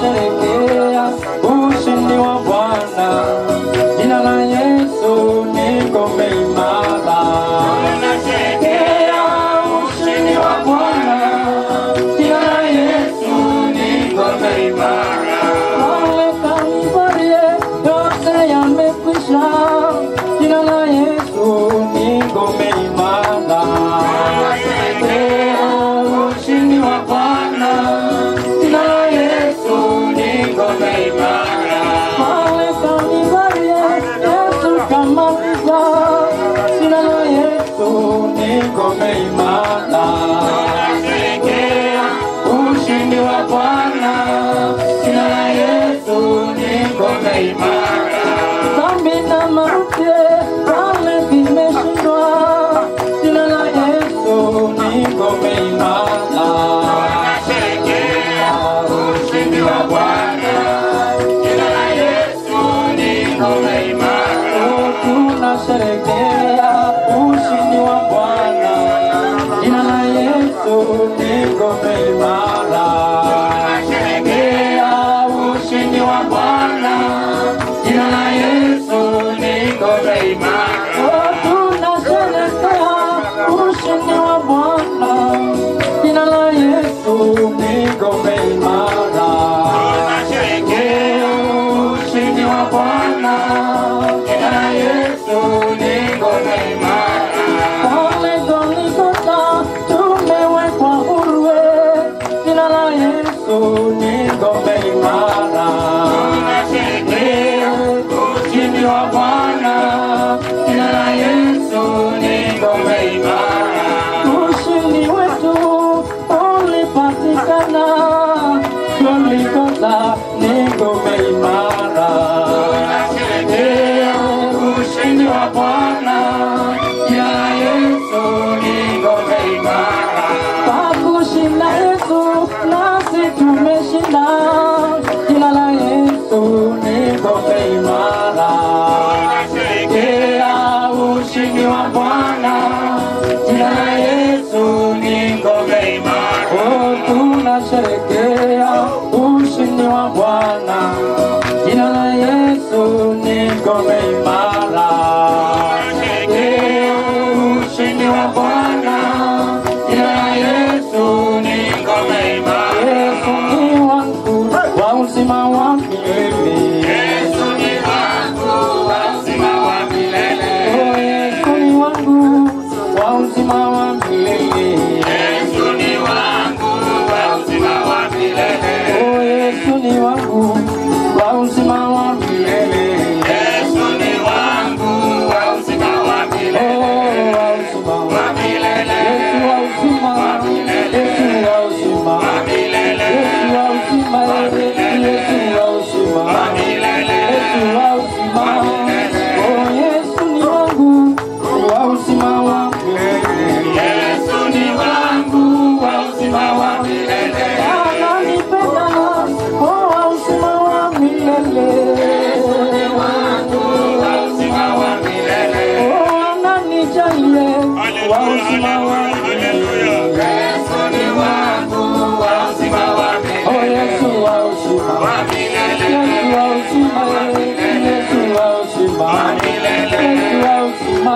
tunasherehekea ushindi wa Bwana. Jina la Yesu ni ngome imara. Tunasherehekea ushindi wa Bwana. Jina la Yesu ni ngome imara. Pale Kalvari yote yamekwisha. Jina la Yesu ni ngome imara. Tunasherehekea ushindi wa Bwana. Jina la Yesu ni ngome imara. Pale Kalvari Yesu kamaliza. Jina la Yesu ni ngome imara. Tunasherehekea ushindi wa Bwana. Jina la Yesu ni ngome imara. Dhambi na mauti pale vimeshindwa. Jina la Yesu ni ngome imara. Tunasherehekea ushindi wa Bwana. Jina la Yesu ni ngome imara. Tunasherehekea ushindi wa Bwana. Jina la Yesu ni ngome imara. Tunasherehekea ushindi wa Bwana. Jina la Yesu ni ngome imara. Tunasherehekea ushindi wa Bwana. Jina la Yesu ni ngome imara. Tunasherehekea ushindi wa Bwana. Jina la Yesu ni ngome imara. Pale Golgotha tumewekwa huru. Jina la Yesu ni ngome imara. Tunasherehekea ushindi wa Bwana. Jina la Yesu ni ngome imara. Ushindi wetu ulipatikana Golgotha ni ngome imara. Tunasherehekea ushindi wa Bwana. Jina la Yesu ni ngome imara. Kwa kushinda Yesu nasi tumeshinda. Jina la Yesu ni ngome imara. Tunasherehekea ushindi wa Bwana. Jina la Yesu ni ngome imara. Tunasherehekea ushindi wa Bwana. Jina la Yesu ni ngome imara. Tunasherehekea ushindi wa Bwana. Jina la Yesu ni ngome imara. Yesu ni wangu wa uzima wa milele. Yesu ni wangu wa uzima wa milele. Yesu ni wangu wa uzima wa milele. Yesu ni wangu wa uzima wa milele. Yesu ni wangu wa uzima wa milele. Yesu ni wangu wa uzima wa milele. Wa milele. Yesu wa uzima wa milele. Yesu wa uzima wa milele. Yesu wa uzima wa milele. Yesu wa uzima wa milele. Yesu wa uzima wa milele. Yesu ni wangu wa uzima wa milele. Yesu ni wangu wa uzima wa milele. Ananipenda wa uzima wa milele. Yesu ni wangu wa uzima wa milele. Ananijalie wa uzima wa milele. Yesu ni wangu wa uzima wa milele. Yesu wa uzima wa milele. Yesu wa uzima wa milele. Yesu wa uzima wa milele. Yesu wa uzima wa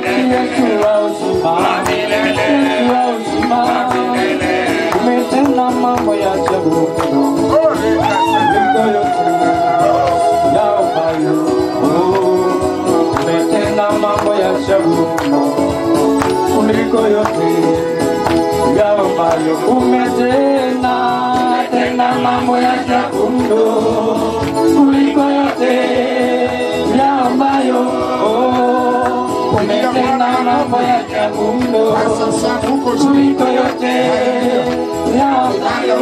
milele. Yesu wa uzima wa milele. Yesu wa uzima wa milele. Umetenda mambo ya ajabu kuliko yote yaonayo. Umetenda mambo ya ajabu kuliko yote yaonayo. Umetenda mambo ya ajabu kuliko yote yaonayo. Umetenda mambo ya ajabu kuliko yote yaonayo.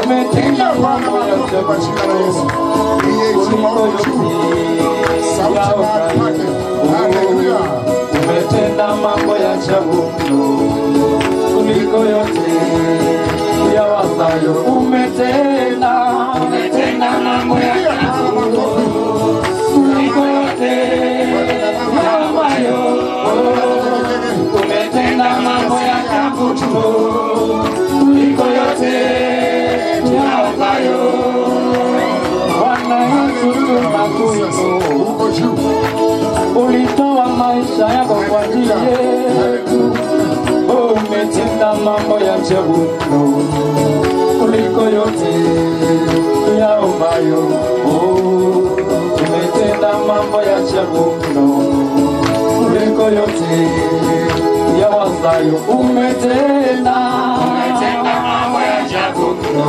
Umetenda mambo ya ajabu kuliko yote yaonayo. Umetenda mambo ya ajabu kuliko yote yawazayo. Umetenda mambo ya ajabu kuliko yote yawazayo. Umetenda mambo ya ajabu kuliko yote yawazayo. ajabu mno kuliko yote yaombayo. Umetenda mambo ya ajabu mno kuliko yote yawazayo. Umetenda mambo ya ajabu mno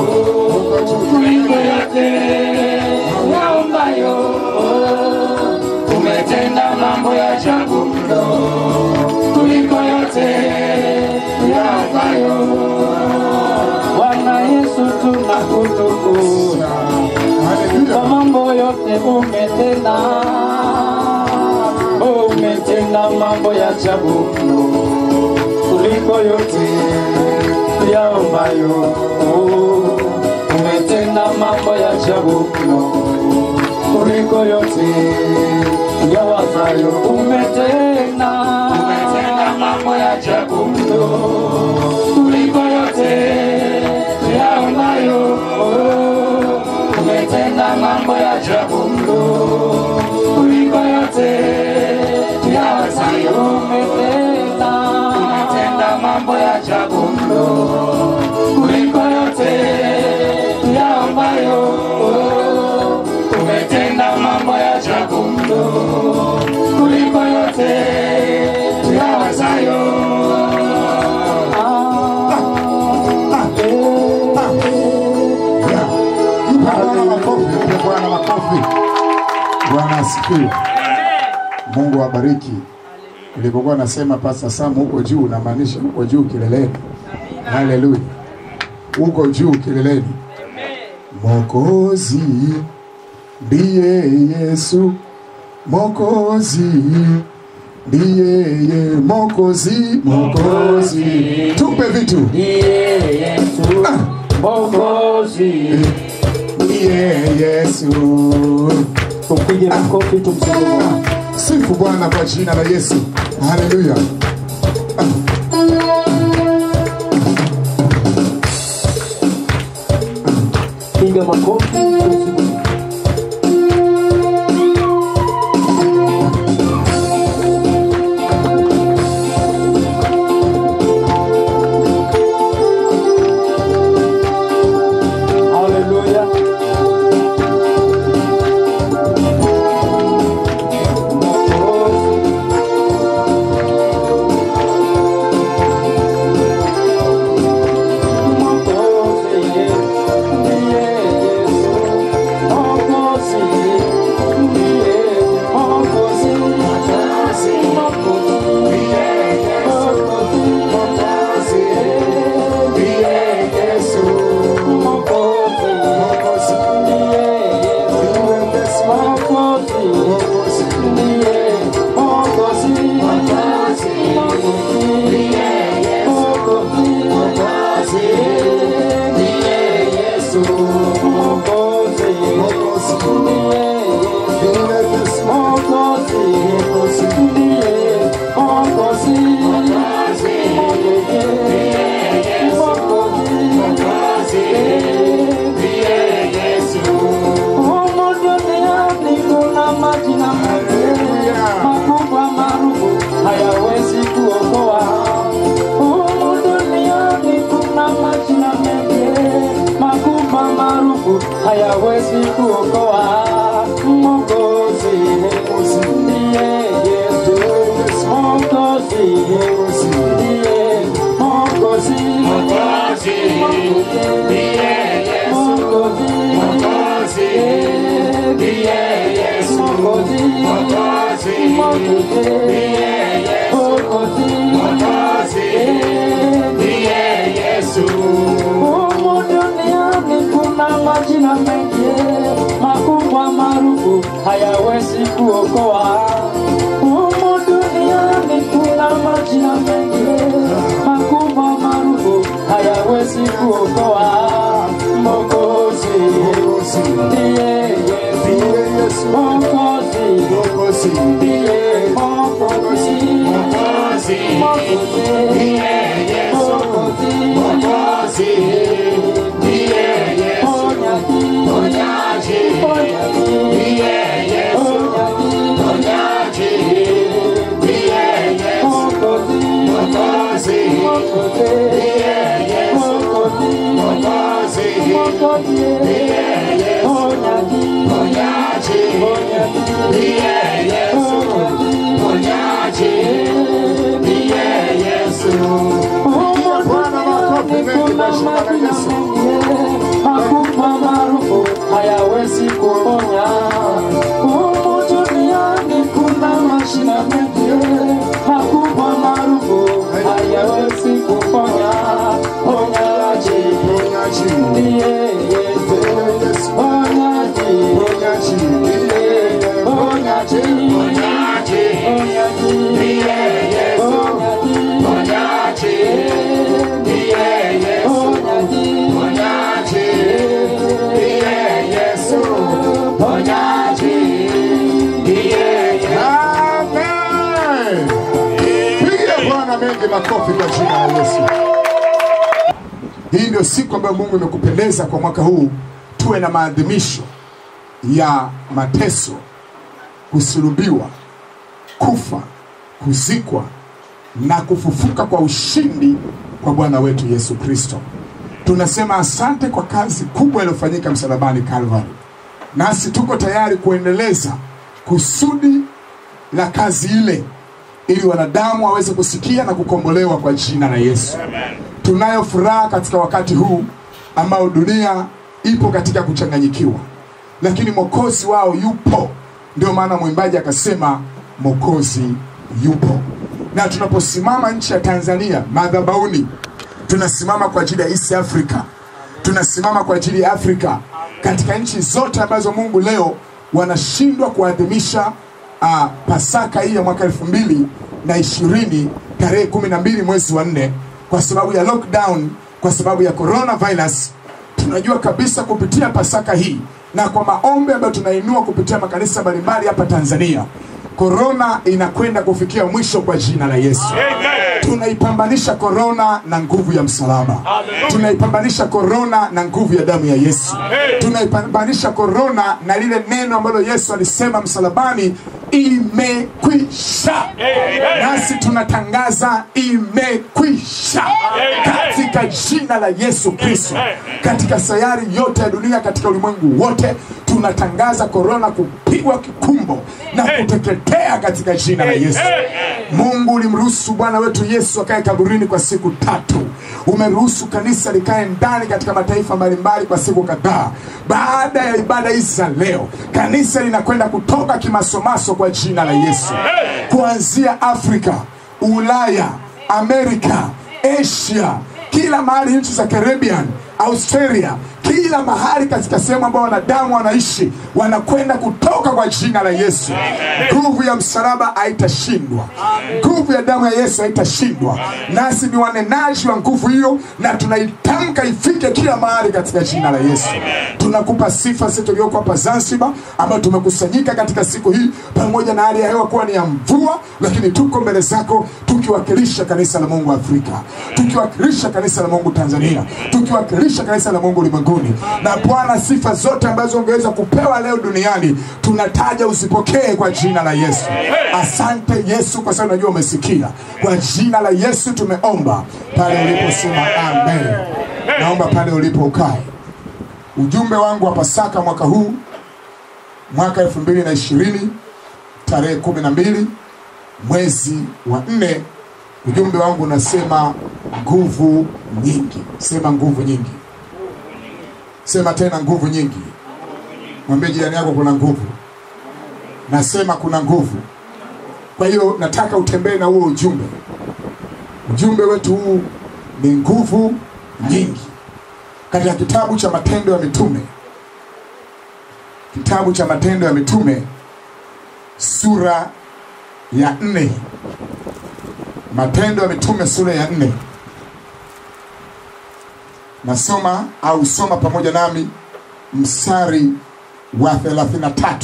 kuliko yote yaombayo. Umetenda mambo ya ajabu mno kuliko yote yaombayo. Bwana Yesu tunakutukuza kwa mambo yote umetenda. Umetenda mambo ya ajabu mno kuliko yote yaombayo. Umetenda mambo ya ajabu mno kuliko yote yawazayo. Umetenda mambo ya ajabu mno kuliko yote yaombayo. Umetenda mambo ya ajabu mno kuliko yote yawazayo. Umetenda mambo ya ajabu mno kuliko yote yaombayo. Umetenda mambo ya ajabu mno kuliko yote yawazayo. Bwana makofi. Bwana asifiwe. Mungu awabariki. Nilipokuwa nasema Pastor Sam huko juu, namaanisha huko juu kileleni. Haleluya. Huko juu kileleni. Mwokozi ndiye Yesu. Mwokozi ndiye Mwokozi. Mwokozi. Tupe vitu. Ndiye Yesu. Mwokozi ndiye Yesu. Tupige makofi tumsifu. Sifu Bwana kwa jina la Yesu. Haleluya. Piga makofi tumsifu. Hayawezi kuokoa. Mwokozi ndiye Yesu. Mwokozi ndiye Mwokozi. Mwokozi ndiye Yesu. Mwokozi ndiye Yesu. Mwokozi ndiye Yesu. Mwokozi ndiye Yesu. Majina mengi makubwa maarufu hayawezi kuokoa. Humu duniani kuna majina mengi makubwa maarufu hayawezi kuokoa. Mwokozi ndiye Yesu. Mwokozi ndiye Mwokozi. Mwokozi ndiye Yesu. Mwokozi ndiye Yesu. Onyaji ndiye Yesu. Onyaji ndiye Yesu. Mwokozi ndiye Yesu. hayawezi kuponya. Humu duniani kuna mashina mengi, hakupa maarufu hayawezi kuponya. Ponyaji, ndiye Yesu. Ponyaji, ponyaji, ndiye Yesu. Ponyaji, ndiye Yesu. Makofi kwa jina la Yesu. Hii ndio siku ambayo Mungu imekupendeza kwa mwaka huu tuwe na maadhimisho ya mateso, kusulubiwa, kufa, kuzikwa na kufufuka kwa ushindi kwa Bwana wetu Yesu Kristo. Tunasema asante kwa kazi kubwa iliyofanyika msalabani Calvary. Nasi tuko tayari kuendeleza kusudi la kazi ile, ili wanadamu waweze kusikia na kukombolewa kwa jina la Yesu. Tunayo furaha katika wakati huu ambao dunia ipo katika kuchanganyikiwa, lakini Mwokozi wao yupo. Ndio maana mwimbaji akasema Mwokozi yupo. Na tunaposimama nchi ya Tanzania madhabahuni, tunasimama kwa ajili ya East Africa, tunasimama kwa ajili ya Afrika, katika nchi zote ambazo Mungu leo wanashindwa kuadhimisha Pasaka hii ya mwaka 2020 tarehe 12 mwezi wa 4 kwa sababu ya lockdown, kwa sababu ya coronavirus. Tunajua kabisa kupitia Pasaka hii na kwa maombi ambayo tunainua kupitia makanisa mbalimbali hapa Tanzania, corona inakwenda kufikia mwisho kwa jina la Yesu. Tunaipambanisha corona na nguvu ya msalaba. Tunaipambanisha corona na nguvu ya damu ya Yesu. Tunaipambanisha corona na lile neno ambalo Yesu alisema msalabani, imekwisha. Nasi tunatangaza imekwisha katika jina la Yesu Kristo. Katika sayari yote ya dunia, katika ulimwengu wote, tunatangaza corona kupigwa kikumbo na kuteketea katika jina la Yesu. Mungu ulimruhusu Bwana wetu Yesu akae kaburini kwa siku 3. Umeruhusu kanisa likae ndani katika mataifa mbalimbali kwa siku kadhaa. Baada ya ibada hizi za leo, kanisa linakwenda kutoka kimasomaso kwa jina la Yesu. Kuanzia Afrika, Ulaya, Amerika, Asia, kila mahali, nchi za Caribbean, Australia, kila mahali katika sehemu ambao wanadamu wanaishi, wanakwenda kutoka kwa jina la Yesu. Nguvu ya msalaba haitashindwa. Nguvu ya damu ya Yesu haitashindwa. Nasi ni wanenaji wa nguvu hiyo, na tunaitamka ifike kila mahali katika jina la Yesu. Tunakupa sifa sisi tulioko hapa Zanzibar ambao tumekusanyika katika siku hii, pamoja na hali ya hewa kuwa ni ya mvua, lakini tuko mbele zako tukiwakilisha kanisa la Mungu Afrika, tukiwakilisha kanisa la Mungu Tanzania, tukiwakilisha kanisa la Mungu ulimwenguni. Na Bwana, sifa zote ambazo ungeweza kupewa leo duniani tunataja usipokee kwa jina la Yesu. Asante Yesu kwa sababu najua umesikia. Kwa jina la Yesu tumeomba. Pale uliposema amen. Naomba pale ulipo ukae. Ujumbe wangu wa Pasaka mwaka huu, mwaka 2020 tarehe 12 mwezi wa 4, ujumbe wangu unasema nguvu nyingi. Sema nguvu nyingi. Sema tena nguvu nyingi. Mwambie jirani yako kuna nguvu. Nasema kuna nguvu. Kwa hiyo nataka utembee na huo ujumbe. Ujumbe wetu huu ni nguvu nyingi. Katika kitabu cha Matendo ya Mitume, kitabu cha Matendo ya Mitume sura ya 4. Matendo ya Mitume sura ya 4. Nasoma au soma pamoja nami mstari wa 33.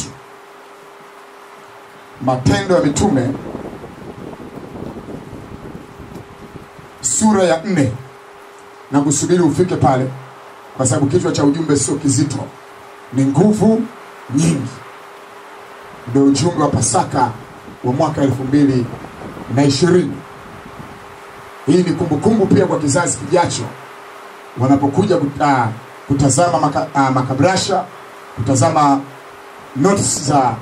Matendo ya Mitume sura ya 4. Na kusubiri ufike pale kwa sababu kichwa cha ujumbe sio kizito. Ni nguvu nyingi. Ndio ujumbe wa Pasaka wa mwaka 2020. Hii ni kumbukumbu pia kwa kizazi kijacho, wanapokuja kutazama makabrasha, kutazama notes za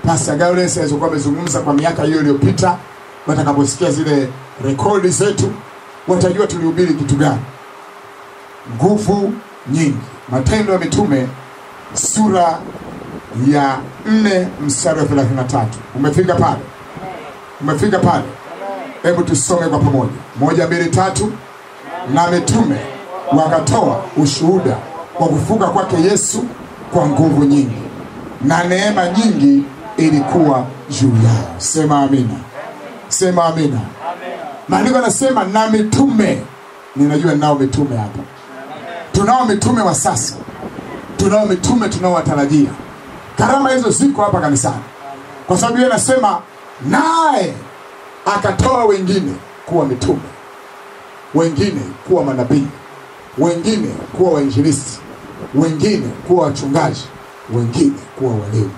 Pastor Gaudens alizokuwa amezungumza kwa miaka hiyo iliyopita. Watakaposikia zile rekodi zetu watajua tulihubiri kitu gani. Nguvu nyingi. Matendo ya Mitume sura ya 4 mstari wa 33. Umefika pale? Umefika pale? Hebu tusome kwa pamoja. 1, 2, 3. Na mitume wakatoa ushuhuda kwa kufufuka kwake Yesu kwa nguvu nyingi, na neema nyingi ilikuwa juu yao. Sema amina. Sema amina. Maandiko yanasema na mitume. Ninajua nao mitume hapa. Tunao mitume wa sasa. Tunao mitume tunaowatarajia. Karama hizo ziko hapa kanisani. Kwa sababu yeye anasema naye akatoa wengine kuwa mitume, wengine kuwa manabii, wengine kuwa wainjilisti, wengine kuwa wachungaji, wengine kuwa walimu.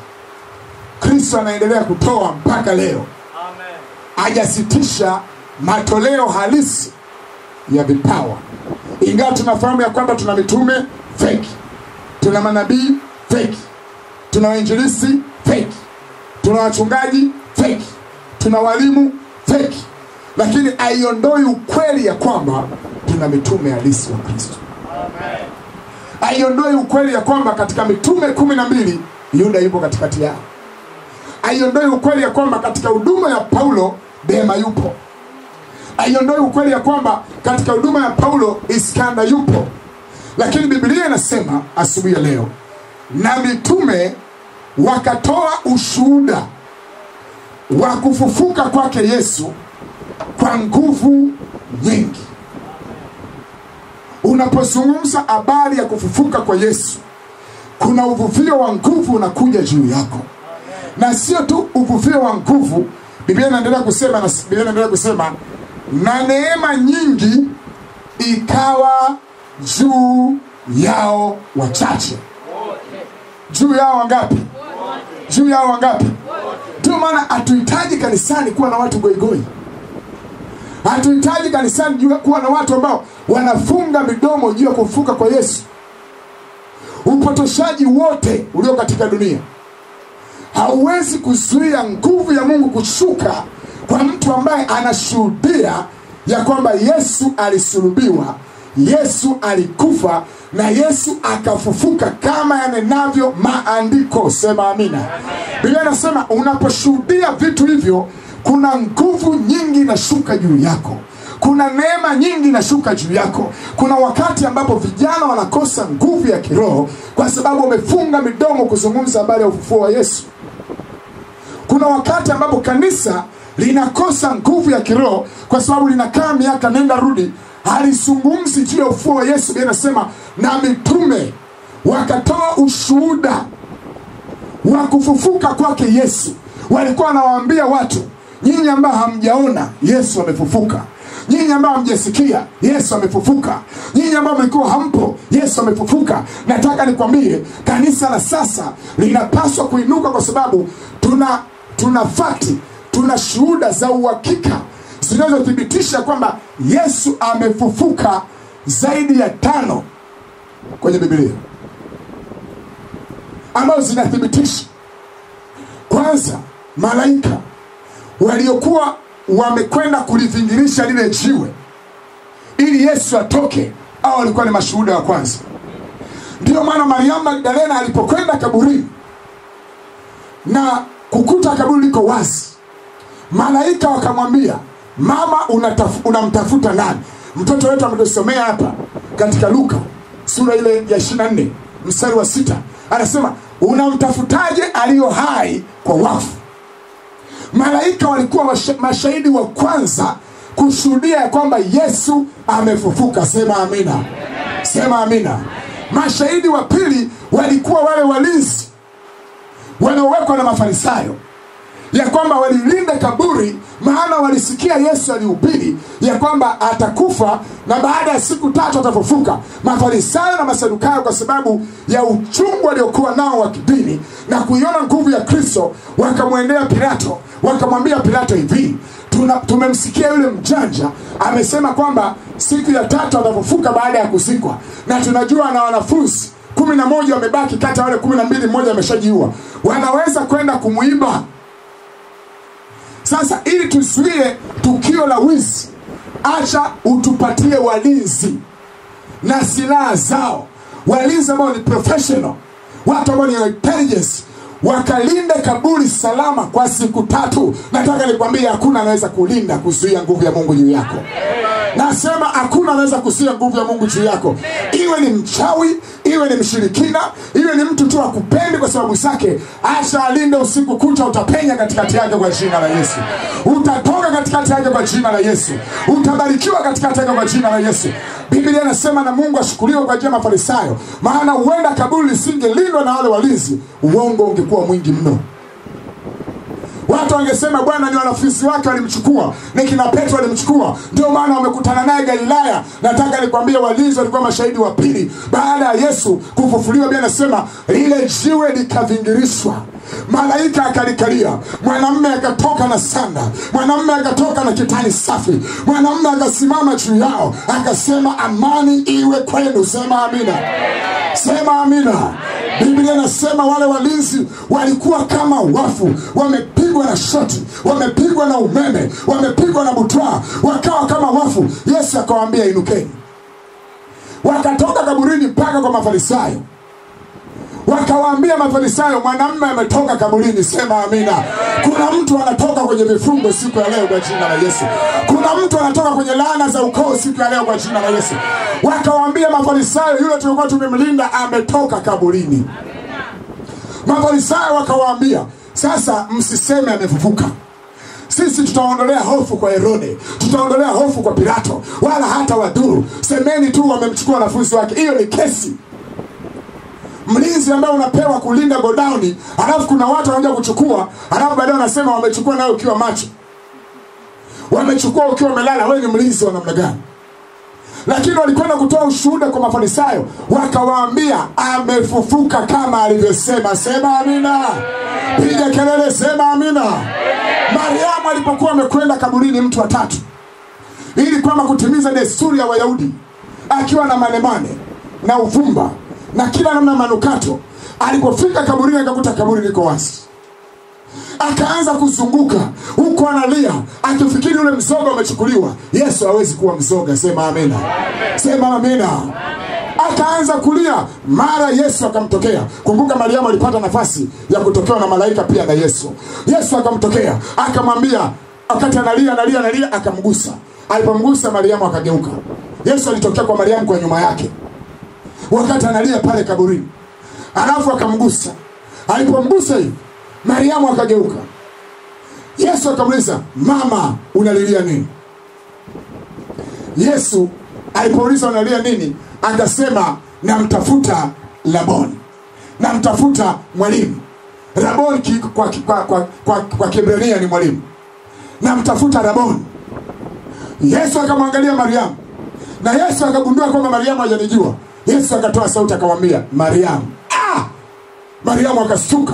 Kristo anaendelea kutoa mpaka leo. Amen. Hajasitisha matoleo halisi ya vipawa. Ingawa tunafahamu ya kwamba tuna mitume fake, tuna manabii fake, tuna wainjilisti fake, tuna wachungaji fake, tuna walimu fake, lakini haiondoi ukweli ya kwamba tuna mitume halisi wa Kristo. Amen. Haiondoi ukweli ya kwamba katika mitume 12 Yuda yupo katikati yao. Haiondoi ukweli ya kwamba katika huduma ya Paulo Dema yupo. Haiondoi ukweli ya kwamba katika huduma ya Paulo Iskanda yupo. Lakini Biblia inasema asubuhi ya leo, na mitume wakatoa ushuhuda wa kufufuka kwake Yesu kwa nguvu nyingi. Unapozungumza habari ya kufufuka kwa Yesu, kuna uvuvio wa nguvu unakuja juu yako. Na sio tu uvuvio wa nguvu, Biblia inaendelea kusema na neema nyingi ikawa juu yao wachache. Juu yao wangapi? Juu yao wangapi? Ndio maana hatuhitaji kanisani kuwa na watu goigoi. Hatuhitaji kanisani kuwa na watu ambao wanafunga midomo juu ya kufufuka kwa Yesu. Upotoshaji wote ulio katika dunia hauwezi kuzuia nguvu ya Mungu kushuka kwa mtu ambaye anashuhudia ya kwamba Yesu alisulubiwa, Yesu alikufa na Yesu akafufuka kama yanenavyo maandiko. Sema amina. Biblia inasema unaposhuhudia vitu hivyo, kuna nguvu nyingi inashuka juu yako. Kuna neema nyingi inashuka juu yako. Kuna wakati ambapo vijana wanakosa nguvu ya kiroho kwa sababu wamefunga midomo kuzungumza habari ya ufufuo wa Yesu. Kuna wakati ambapo kanisa linakosa nguvu ya kiroho kwa sababu linakaa miaka nenda rudi halizungumzi juu ya ufufuo wa Yesu. Biblia inasema na mitume wakatoa ushuhuda wa kufufuka kwake Yesu. Walikuwa wanawaambia watu, nyinyi ambao hamjaona Yesu amefufuka, nyinyi ambao hamjasikia Yesu amefufuka, nyinyi ambao mlikuwa hampo Yesu amefufuka. Nataka nikwambie kanisa la sasa linapaswa kuinuka, kwa sababu tuna fakti, tuna shuhuda za uhakika zinazothibitisha kwamba Yesu amefufuka zaidi ya 5 kwenye Biblia ambazo zinathibitisha. Kwanza, malaika waliokuwa wamekwenda kulivingirisha lile jiwe ili Yesu atoke, au walikuwa ni mashuhuda wa kwanza. Ndio maana Mariamu Magdalena alipokwenda kaburini na kukuta kaburi liko wazi, malaika wakamwambia, mama, unamtafuta nani? Mtoto wetu ametusomea hapa katika Luka sura ile ya 24 mstari wa 6. Anasema, unamtafutaje aliyo hai kwa wafu? Malaika walikuwa mashahidi wa kwanza kushuhudia ya kwamba Yesu amefufuka. Sema amina. Sema amina. Mashahidi wa pili walikuwa wale walinzi wanaowekwa na Mafarisayo. ya kwamba walilinda kaburi, maana walisikia Yesu alihubiri ya kwamba atakufa na baada ya siku 3 atafufuka. Mafarisayo na Masadukayo, kwa sababu ya uchungu waliokuwa nao wa kidini na kuiona nguvu ya Kristo, wakamwendea Pilato, wakamwambia Pilato hivi, tumemsikia yule mjanja amesema kwamba siku ya 3 atafufuka baada ya kuzikwa, na tunajua na wanafunzi 11 wamebaki, kati ya wale 12 mmoja ameshajiua, wanaweza kwenda kumuiba. Sasa ili tusiwie tukio la wizi, acha utupatie walinzi na silaha zao, walinzi ambao ni professional, watu ambao ni intelligence, wakalinde kaburi salama kwa siku 3. Nataka nikwambie hakuna anaweza kulinda kuzuia nguvu ya Mungu juu yako. Nasema hakuna anaweza kuzuia nguvu ya Mungu juu yako. Iwe ni mchawi, iwe ni mshirikina, iwe ni mtu tu akupendi kwa sababu zake, acha alinde usiku kucha. Utapenya katikati yake kwa jina la Yesu. Utatoka katikati yake kwa jina la Yesu. Utabarikiwa katikati yake kwa jina la Yesu. Biblia inasema na Mungu ashukuriwe kwa ajili ya Mafarisayo, maana huenda kaburi lisingelindwa na wale walinzi, uongo ungekuwa mwingi mno. Watu wangesema Bwana ni wanafunzi wake walimchukua, ni kina Petro walimchukua, ndio maana wamekutana naye Galilaya. Nataka nikwambie walinzi walikuwa mashahidi wa pili baada ya Yesu kufufuliwa. Biblia inasema lile jiwe likavingirishwa, malaika akalikalia, mwanamume akatoka na sanda, mwanamume akatoka na kitani safi, mwanamume akasimama juu yao akasema amani iwe kwenu. Sema amina. Sema amina. Biblia inasema wale walinzi walikuwa kama wafu, wamepigwa na shoti, wamepigwa na umeme, wamepigwa na butwaa, wakawa kama wafu. Yesu akawaambia inukeni. Wakatoka kaburini mpaka kwa Mafarisayo, wakawaambia Mafarisayo mwanamume ametoka kaburini. Sema amina. Kuna mtu anatoka kwenye vifungo siku ya leo kwa jina la Yesu. Kuna mtu anatoka kwenye laana za ukoo siku ya leo kwa jina la Yesu. Wakawaambia Mafarisayo yule tulikuwa tumemlinda ametoka kaburini. Mafarisayo wakawaambia sasa msiseme amefufuka. Sisi tutaondolea hofu kwa Herode, tutaondolea hofu kwa Pilato, wala hata wadhuru. Semeni tu wamemchukua wanafunzi wake. Hiyo ni kesi. Mlinzi ambaye unapewa kulinda godown, alafu kuna watu wanakuja kuchukua, alafu baadaye wanasema wamechukua nayo ukiwa macho, wamechukua ukiwa umelala. Wewe ni mlinzi wa namna gani? Lakini walikwenda kutoa ushuhuda kwa Mafarisayo, wakawaambia amefufuka kama alivyosema. Sema amina. Piga kelele, sema amina. Mariamu alipokuwa amekwenda kaburini mtu wa 3, ili kwamba kutimiza desturi ya Wayahudi, akiwa na manemane na uvumba na kila namna manukato, alipofika kaburini akakuta kaburi liko wazi. Akaanza kuzunguka huko analia, akifikiri ule mzoga umechukuliwa. Yesu hawezi kuwa mzoga. Sema amina. Sema amina. Akaanza kulia, mara Yesu akamtokea. Kumbuka Mariamu alipata nafasi ya kutokewa na malaika pia na Yesu. Yesu akamtokea, akamwambia, wakati analia akamgusa. Alipomgusa Mariamu akageuka. Yesu alitokea kwa Mariamu kwa nyuma yake wakati analia pale kaburini, alafu akamgusa. Alipomgusa hivi, Mariamu akageuka. Yesu akamuuliza, mama unalilia nini? Yesu alipouliza unalia nini, akasema namtafuta Laboni, namtafuta mwalimu. Raboni kwa Kiebrania ni mwalimu. Namtafuta Raboni. Yesu akamwangalia Mariamu, na Yesu akagundua kwamba Mariamu hajanijua. Yesu akatoa sauti akamwambia Mariamu. Mariamu akastuka,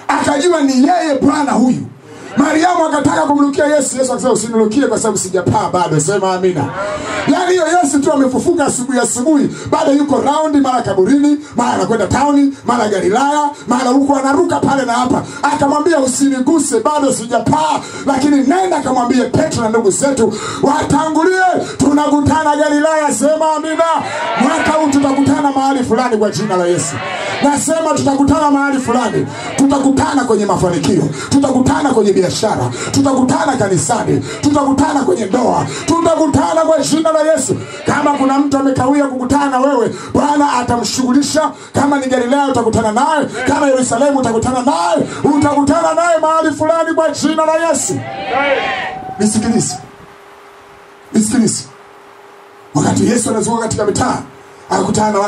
akajua ni yeye Bwana huyu. Mariamu akataka kumrukia Yesu. Yesu akasema usinirukie kwa sababu sijapaa bado. Sema amina. Yaani hiyo Yesu tu amefufuka asubuhi, bado yuko round, mara kaburini, mara anakwenda town, mara Galilaya, mara huko anaruka pale na hapa. Akamwambia usiniguse, bado sijapaa, lakini nenda akamwambie Petro na ndugu zetu watangulie, tunakutana Galilaya. Sema amina. Mwaka huu tutakutana mahali fulani kwa jina la Yesu. Nasema tutakutana mahali fulani. Tutakutana kwenye mafanikio, tutakutana kwenye biashara, tutakutana kanisani, tutakutana kwenye ndoa, tutakutana kwa jina la Yesu. Kama kuna mtu amekawia kukutana na wewe, Bwana atamshughulisha. Kama ni Galilaya utakutana naye, kama Yerusalemu utakutana naye, utakutana naye mahali fulani kwa jina la Yesu. Nisikilize. Wakati Yesu anazunguka katika mitaa Akakutana na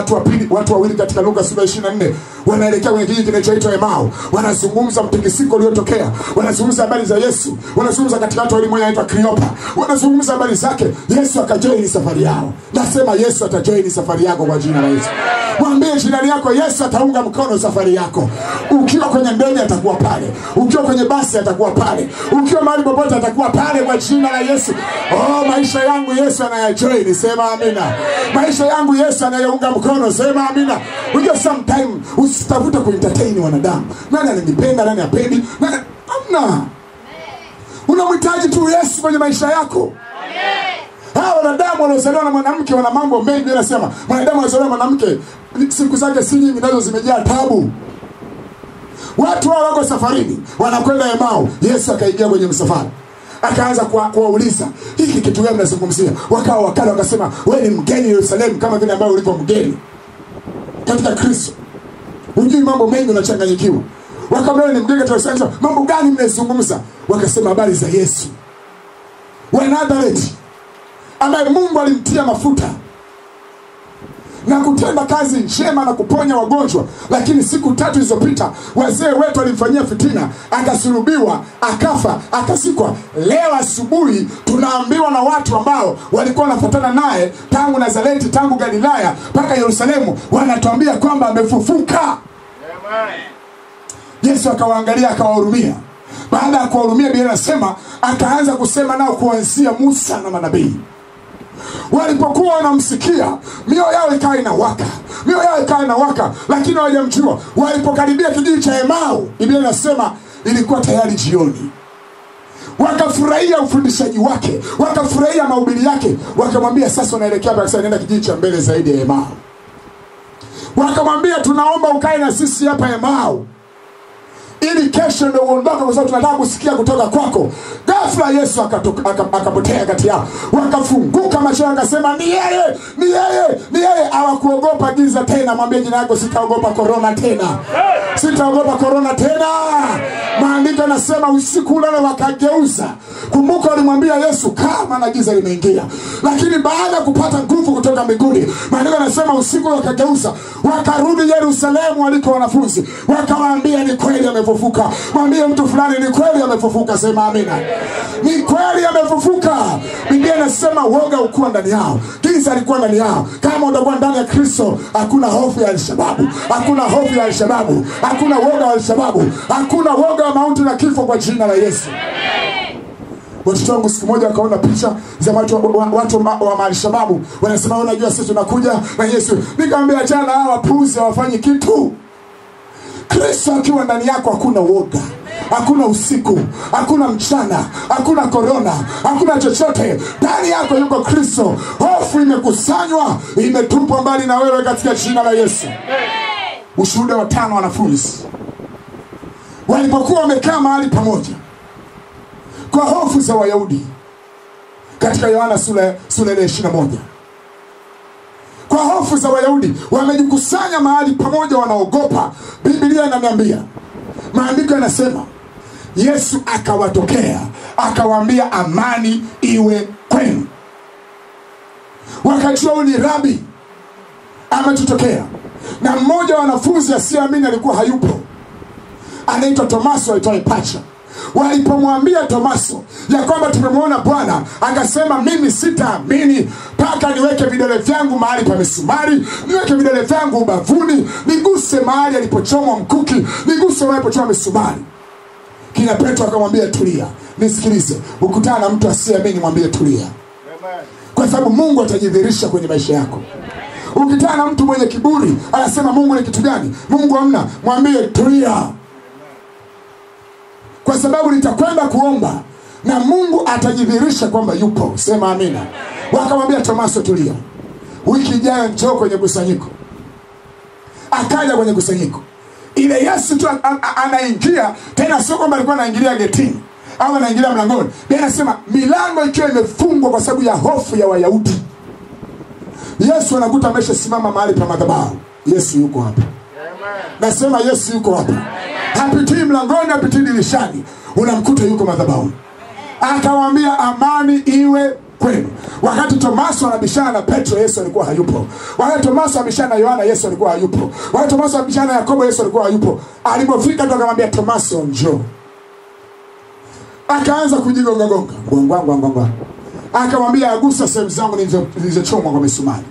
watu wawili katika Luka sura 24, wanaelekea kwenye kijiji kinachoitwa Emau. Wanazungumza mtikisiko uliotokea, wanazungumza habari za Yesu, wanazungumza katika watu wale, mmoja anaitwa Kleopa, wanazungumza habari zake. Yesu akajoin safari yao. Nasema Yesu atajoin safari yako kwa jina la Yesu. Mwambie jirani yako, Yesu ataunga mkono safari yako. Ukiwa kwenye ndege atakuwa pale, ukiwa kwenye basi atakuwa pale, ukiwa mahali popote atakuwa pale kwa jina la Yesu. Oh, maisha yangu Yesu anayajoin, sema amina. Maisha yangu Yesu anayaunga mkono, sema amina. Unajua sometime usitafuta kuentertain wanadamu. Nani ananipenda, nani hapendi? Amna. Unamhitaji tu Yesu kwenye maisha yako. Hao wanadamu waliozaliwa na mwanamke wana mambo mengi. Anasema mwanadamu waliozaliwa na mwanamke siku zake si nyingi, nazo zimejaa taabu. Watu hao wako safarini, wanakwenda Emau. Yesu akaingia kwenye msafara, akaanza kuwauliza, hiki kitu gani mnazungumzia? Wakala wakasema, wewe ni mgeni Yerusalemu kama vile ambao ulipo mgeni katika Kristo. Unajui mambo mengi, unachanganyikiwa. Wakamwambia, ni mgeni katika Yerusalemu, mambo gani mnazungumza? Wakasema habari za Yesu wa Nazareti, ambaye Mungu alimtia mafuta na kutenda kazi njema na kuponya wagonjwa. Lakini siku 3 zilizopita wazee wetu walimfanyia fitina, akasulubiwa, akafa, akasikwa. Leo asubuhi tunaambiwa na watu ambao walikuwa wanafuatana naye tangu Nazareti, tangu Galilaya mpaka Yerusalemu, wanatuambia kwamba amefufuka. Yesu akawaangalia, akawahurumia. Baada ya kuwahurumia, Biblia inasema akaanza kusema nao kuanzia Musa na manabii. Walipokuwa wanamsikia, mioyo yao ikawa inawaka, lakini hawajamjua. Walipokaribia kijiji cha Emau, Biblia inasema ilikuwa tayari jioni. Wakafurahia ufundishaji wake, wakafurahia mahubiri yake. Wakamwambia, sasa unaelekea hapa, nenda kijiji cha mbele zaidi ya Emau. Wakamwambia, tunaomba ukae na sisi hapa Emau, ili kesho ndio uondoke, kwa sababu tunataka kusikia kutoka kwako. Ghafla Yesu akapotea kati yao. Wakafunguka macho, wakasema, ni yeye. Hawakuogopa giza tena. Mwambie jina yako, sitaogopa corona tena. Sitaogopa corona tena. Maandiko yanasema usiku ule wakageuza. Kumbuka walimwambia Yesu, kama na giza limeingia. Lakini baada ya kupata nguvu kutoka mbinguni, maandiko yanasema usiku wakageuza, wakarudi Yerusalemu waliko wanafunzi. Wakawaambia, ni kweli amefufuka. Mwambie mtu fulani, ni kweli amefufuka, sema amina. Ni kweli amefufuka. Biblia inasema woga ukua ndani yao, giza alikuwa ndani yao. Kama utakuwa ndani ya Kristo, hakuna hofu ya Al-Shababu, hakuna hofu ya Al-Shababu, hakuna woga wa Al-Shababu, hakuna woga wa mauti na kifo kwa jina la Yesu. Watoto wangu siku moja wakaona picha za watu wa Al-Shababu, wanasema, unajua sisi tunakuja na Yesu. Nikamwambia, achana hawa puzi, hawafanyi kitu. Kristo akiwa ndani yako, hakuna woga, hakuna usiku, hakuna mchana, hakuna corona, hakuna chochote. Ndani yako yuko Kristo. Hofu imekusanywa, imetupwa mbali na wewe katika jina la Yesu. Ushuhuda wa 5 wanafunzi walipokuwa wamekaa mahali pamoja kwa hofu za Wayahudi, katika Yohana sura 21. Kwa hofu za Wayahudi wamejikusanya mahali pamoja, wanaogopa. Biblia inaniambia, maandiko yanasema Yesu akawatokea, akawaambia, amani iwe kwenu. Wakajua huyu ni Rabi ametutokea. Na mmoja wa wanafunzi asiyeamini alikuwa hayupo, anaitwa Tomaso aitwaye Pacha. Walipomwambia Tomaso ya kwamba tumemwona Bwana, akasema, mimi sitaamini mpaka niweke vidole vyangu mahali pa misumari, niweke vidole vyangu ubavuni, niguse mahali alipochomwa mkuki, niguse mahali alipochomwa misumari. Kina Petro akamwambia, tulia, nisikilize. Ukutana na mtu asiyeamini, mwambie tulia. Kwa sababu Mungu atajidhihirisha kwenye maisha yako. Ukitana na mtu mwenye kiburi, anasema Mungu ni kitu gani? Mungu hamna, mwambie tulia. Kwa sababu nitakwenda kuomba na Mungu atajidhihirisha kwamba yupo, sema amina. Wakamwambia Tomaso, tulia, wiki ijayo njoo kwenye kusanyiko. Akaja kwenye kusanyiko. Ile Yesu tu anaingia, tena sio kwamba alikuwa anaingilia getini au anaingilia mlangoni. Biblia inasema milango ikiwa imefungwa kwa sababu ya hofu ya Wayahudi. Yesu anakuta ameshasimama mahali pa madhabahu. Yesu yuko hapa. Nasema Yesu yuko hapa. Hapitii mlangoni, hapitii dirishani, unamkuta yuko madhabahu. Akawaambia, amani iwe kwenu. Wakati Tomaso anabishana na Petro, Yesu alikuwa hayupo. Wakati Tomaso anabishana na Yohana, Yesu alikuwa hayupo. Wakati Tomaso anabishana na Yakobo, Yesu alikuwa hayupo. Alipofika ndo akamwambia Tomaso, njoo. Akaanza kujigonga gonga. Akamwambia, gusa sehemu zangu nilizochomwa kwa misumari.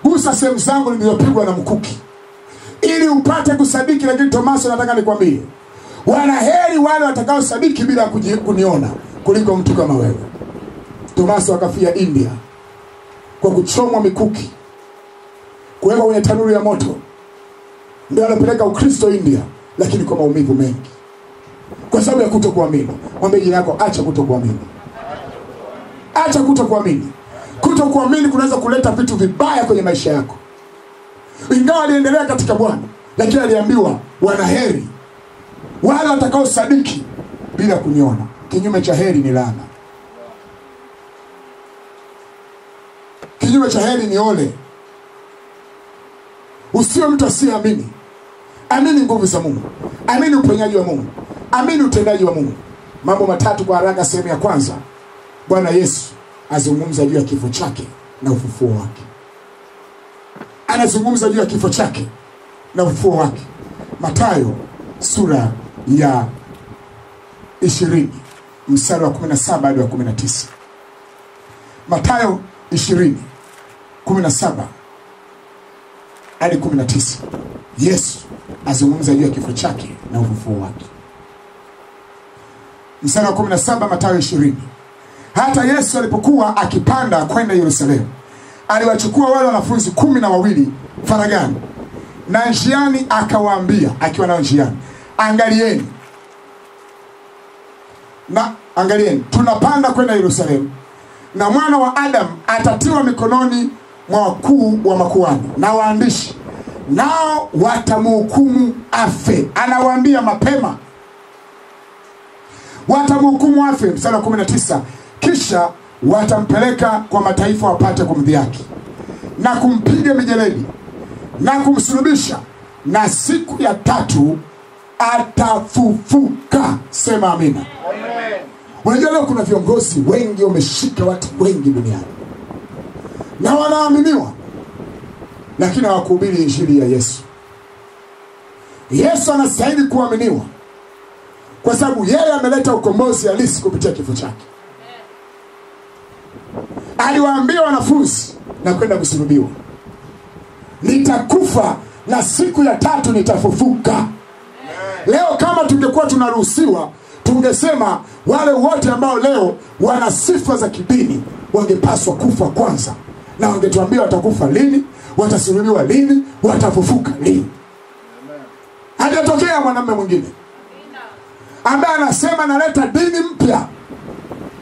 Gusa sehemu zangu nilizopigwa na mkuki, ili upate kusadiki. Lakini Tomaso, nataka nikwambie, wanaheri wale watakao sadiki bila kuniona kuliko mtu kama wewe. Tomaso akafia India kwa kuchomwa mikuki, kuwekwa kwenye tanuru ya moto. Ndio alipeleka Ukristo India, lakini kwa maumivu mengi, kwa sababu ya kutokuamini. Mwambie jirani yako, acha kutokuamini. Acha kutokuamini. Kutokuamini kunaweza kuleta vitu vibaya kwenye maisha yako. Ingawa aliendelea katika Bwana, lakini aliambiwa wanaheri wale watakao sadiki bila kuniona. Kinyume cha heri ni laana. Kinyume cha heri ni ole. Usiwe mtu asiyeamini. Amini nguvu za Mungu. Amini uponyaji wa Mungu. Amini utendaji wa Mungu. Mambo matatu kwa haraka. Sehemu ya kwanza, Bwana Yesu azungumza juu ya kifo chake na ufufuo wake. Anazungumza juu ya kifo chake na ufufuo wake. Mathayo sura ya 20 mstari wa 17 hadi wa 19. Mathayo 20:17 hadi 19. Yesu azungumza juu ya kifo chake na ufufuo wake. Mstari wa 17, Mathayo 20. Hata Yesu alipokuwa akipanda kwenda Yerusalemu, aliwachukua wale wanafunzi 12 faragani, na njiani akawaambia, akiwa na njiani, angalieni, tunapanda kwenda Yerusalemu, na mwana wa Adamu atatiwa mikononi mwa wakuu wa makuhani na waandishi, nao watamhukumu afe. Anawaambia mapema, watamhukumu afe. Mstari wa 19, kisha watampeleka kwa mataifa wapate kumdhihaki na kumpiga mijeledi na kumsulubisha, na siku ya 3 atafufuka. Sema amina. Amen. Unajua leo kuna viongozi wengi wameshika watu wengi duniani na wanaaminiwa, lakini hawakuhubiri injili ya Yesu. Yesu anastahili kuaminiwa kwa sababu yeye ameleta ukombozi halisi kupitia kifo chake. Aliwaambia wanafunzi na kwenda kusulubiwa, nitakufa na siku ya 3 nitafufuka. Leo kama tungekuwa tunaruhusiwa, tungesema wale wote ambao leo wana sifa za kidini wangepaswa kufa kwanza, na wangetuambia watakufa lini, watasulubiwa lini, watafufuka lini. Hajatokea mwanamume mwingine ambaye anasema naleta dini mpya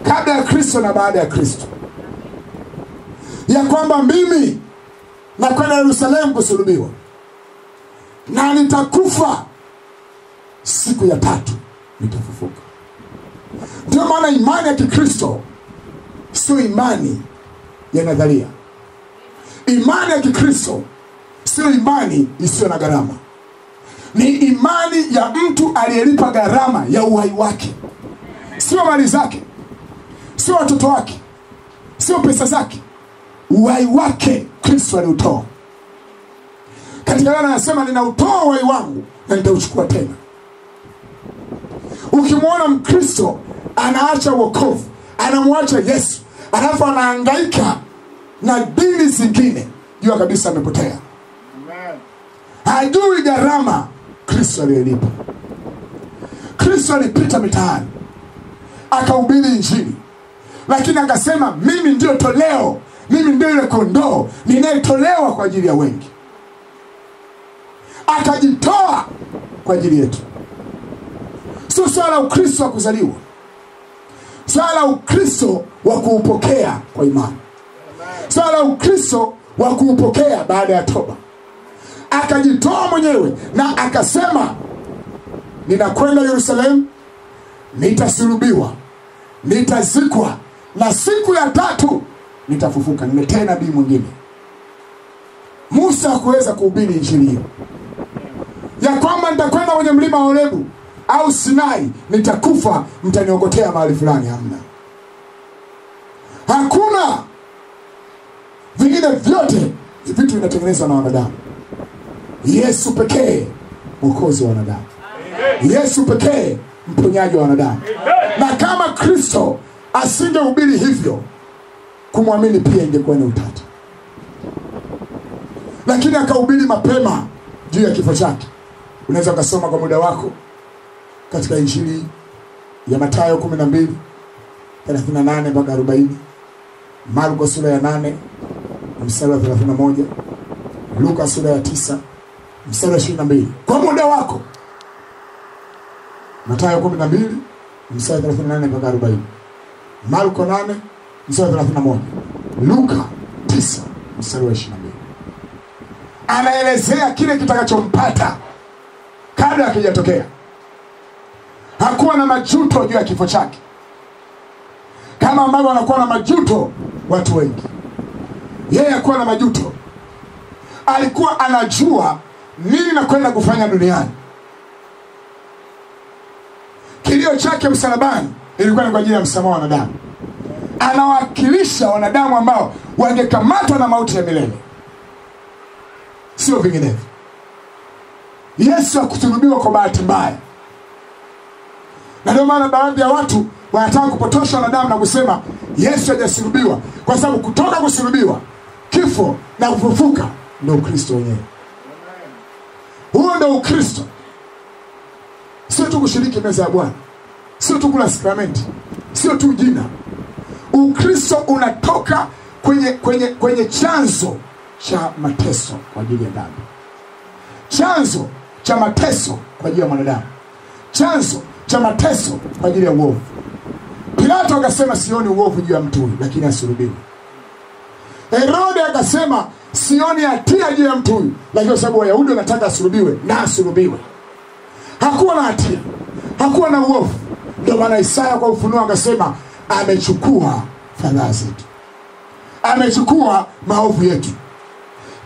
kabla ya Kristo na baada ya Kristo, ya kwamba mimi nakwenda Yerusalemu kusulubiwa na nitakufa, siku ya 3 nitafufuka. Ndio maana imani ya Kikristo sio imani ya nadharia. Imani ya Kikristo sio imani isiyo na gharama. Ni imani ya mtu aliyelipa gharama ya uhai wake. Sio mali zake, sio watoto wake, sio pesa zake. Uhai wake Kristo aliutoa. Katika Yohana anasema, ninautoa uhai wangu na nitauchukua tena. Ukimwona Mkristo anaacha wokovu, anamwacha Yesu, alafu anahangaika na dini zingine, jua kabisa amepotea. Amen. Hajui gharama Kristo aliyelipa. Kristo alipita mitaani akahubiri injili, lakini akasema, mimi ndio toleo, mimi ndio ile kondoo ninayetolewa kwa ajili ya wengi. Akajitoa kwa ajili yetu. Sio swala Ukristo wa kuzaliwa, swala Ukristo wa kuupokea kwa imani, swala Ukristo wa kuupokea baada ya toba. Akajitoa mwenyewe na akasema, ninakwenda Yerusalemu, nitasulubiwa, nitazikwa, na siku ya 3 nitafufuka. Nimetea nabii mwingine. Musa hakuweza kuhubiri injili hiyo ya kwamba nitakwenda kwenye mlima wa Horebu au Sinai, nitakufa, mtaniokotea mahali fulani. Hamna. Hakuna hakuna. Vingine vyote vitu vinatengenezwa na wanadamu. Yesu pekee mwokozi wa wanadamu. Yesu pekee mponyaji wa wanadamu. Na kama Kristo asingehubiri hivyo, kumwamini pia ingekuwa ni utata. Lakini akahubiri mapema juu ya kifo chake. Unaweza kusoma kwa muda wako katika Injili ya Mathayo 12:38 mpaka 40, Marko sura ya 8 mstari wa 31, Luka sura ya 9 mstari wa 22. Kwa muda wako. Mathayo 12 mstari wa 38 mpaka 40, Marko 8 mstari wa 31, Luka 9 mstari wa 22. Anaelezea kile kitakachompata kabla hakijatokea. Hakuwa na majuto juu ya kifo chake, kama ambavyo anakuwa na majuto watu wengi. Yeye hakuwa na majuto. Alikuwa anajua nini na kwenda kufanya duniani. Kilio chake msalabani ilikuwa ni kwa ajili ya msamaha wa wanadamu. Anawakilisha wanadamu ambao wangekamatwa na mauti ya milele, sio vinginevyo. Yesu hakusulubiwa kwa bahati mbaya. Na ndio maana baadhi ya watu wanataka kupotosha wanadamu na kusema Yesu hajasulubiwa, kwa sababu kutoka kusulubiwa, kifo na kufufuka ndio Ukristo wenyewe. Huo ndio Ukristo. Sio tu kushiriki meza ya Bwana, sio tu kula sakramenti, sio tu jina. Ukristo unatoka kwenye chanzo cha mateso kwa ajili ya dhambi. Chanzo cha mateso kwa ajili ya mwanadamu. Chanzo cha mateso kwa ajili ya uovu. Pilato akasema sioni uovu juu ya mtu huyu, lakini asulubiwe. Herode akasema sioni hatia juu ya mtu huyu, lakini kwa sababu Wayahudi wanataka asulubiwe, na asulubiwe. Hakuwa na hatia, hakuwa na uovu. Ndio maana Isaya kwa ufunuo akasema amechukua fadhaa zetu, amechukua maovu yetu.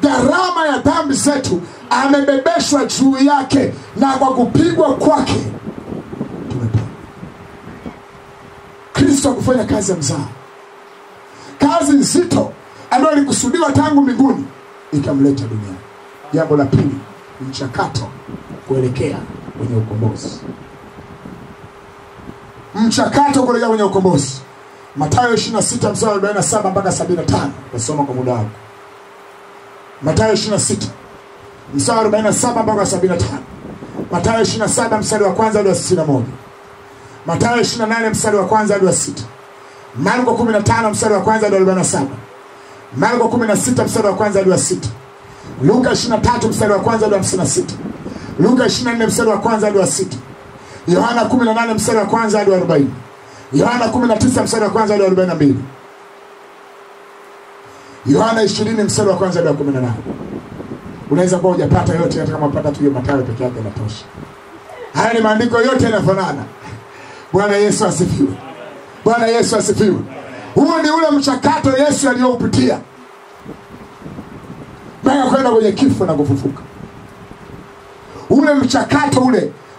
Gharama ya dhambi zetu amebebeshwa juu yake, na kwa kupigwa kwake tumepona. Kristo kufanya kazi ya mzaa, kazi nzito ambayo ilikusudiwa tangu mbinguni, ikamleta duniani. Jambo la pili, mchakato kuelekea kwenye ukombozi. Mchakato kuelekea kwenye ukombozi. Mathayo 26 mstari wa 47 mpaka 75. Nasoma kwa muda wako. Mathayo 26 mstari wa 47 mpaka 75. Mathayo 27 mstari wa kwanza hadi wa 61. Mathayo 28 mstari wa kwanza hadi wa 6. Marko 15 mstari wa kwanza hadi wa 47. Marko 16 mstari wa kwanza hadi wa 6. Luka 23 mstari wa kwanza hadi wa 56. Luka 24 mstari wa kwanza hadi wa 6. Yohana 18 mstari wa kwanza hadi wa 40. Yohana 19 mstari wa kwanza hadi wa 42. Yohana 20 mstari wa kwanza hadi wa 18. Unaweza kuwa hujapata yote, hata kama unapata tu hiyo Mathayo peke yake inatosha. Haya ni maandiko yote yanafanana. Bwana Yesu asifiwe. Bwana Yesu asifiwe. Huo ni ule mchakato Yesu aliyoupitia mpaka kwenda kwenye kifo na kufufuka. Ule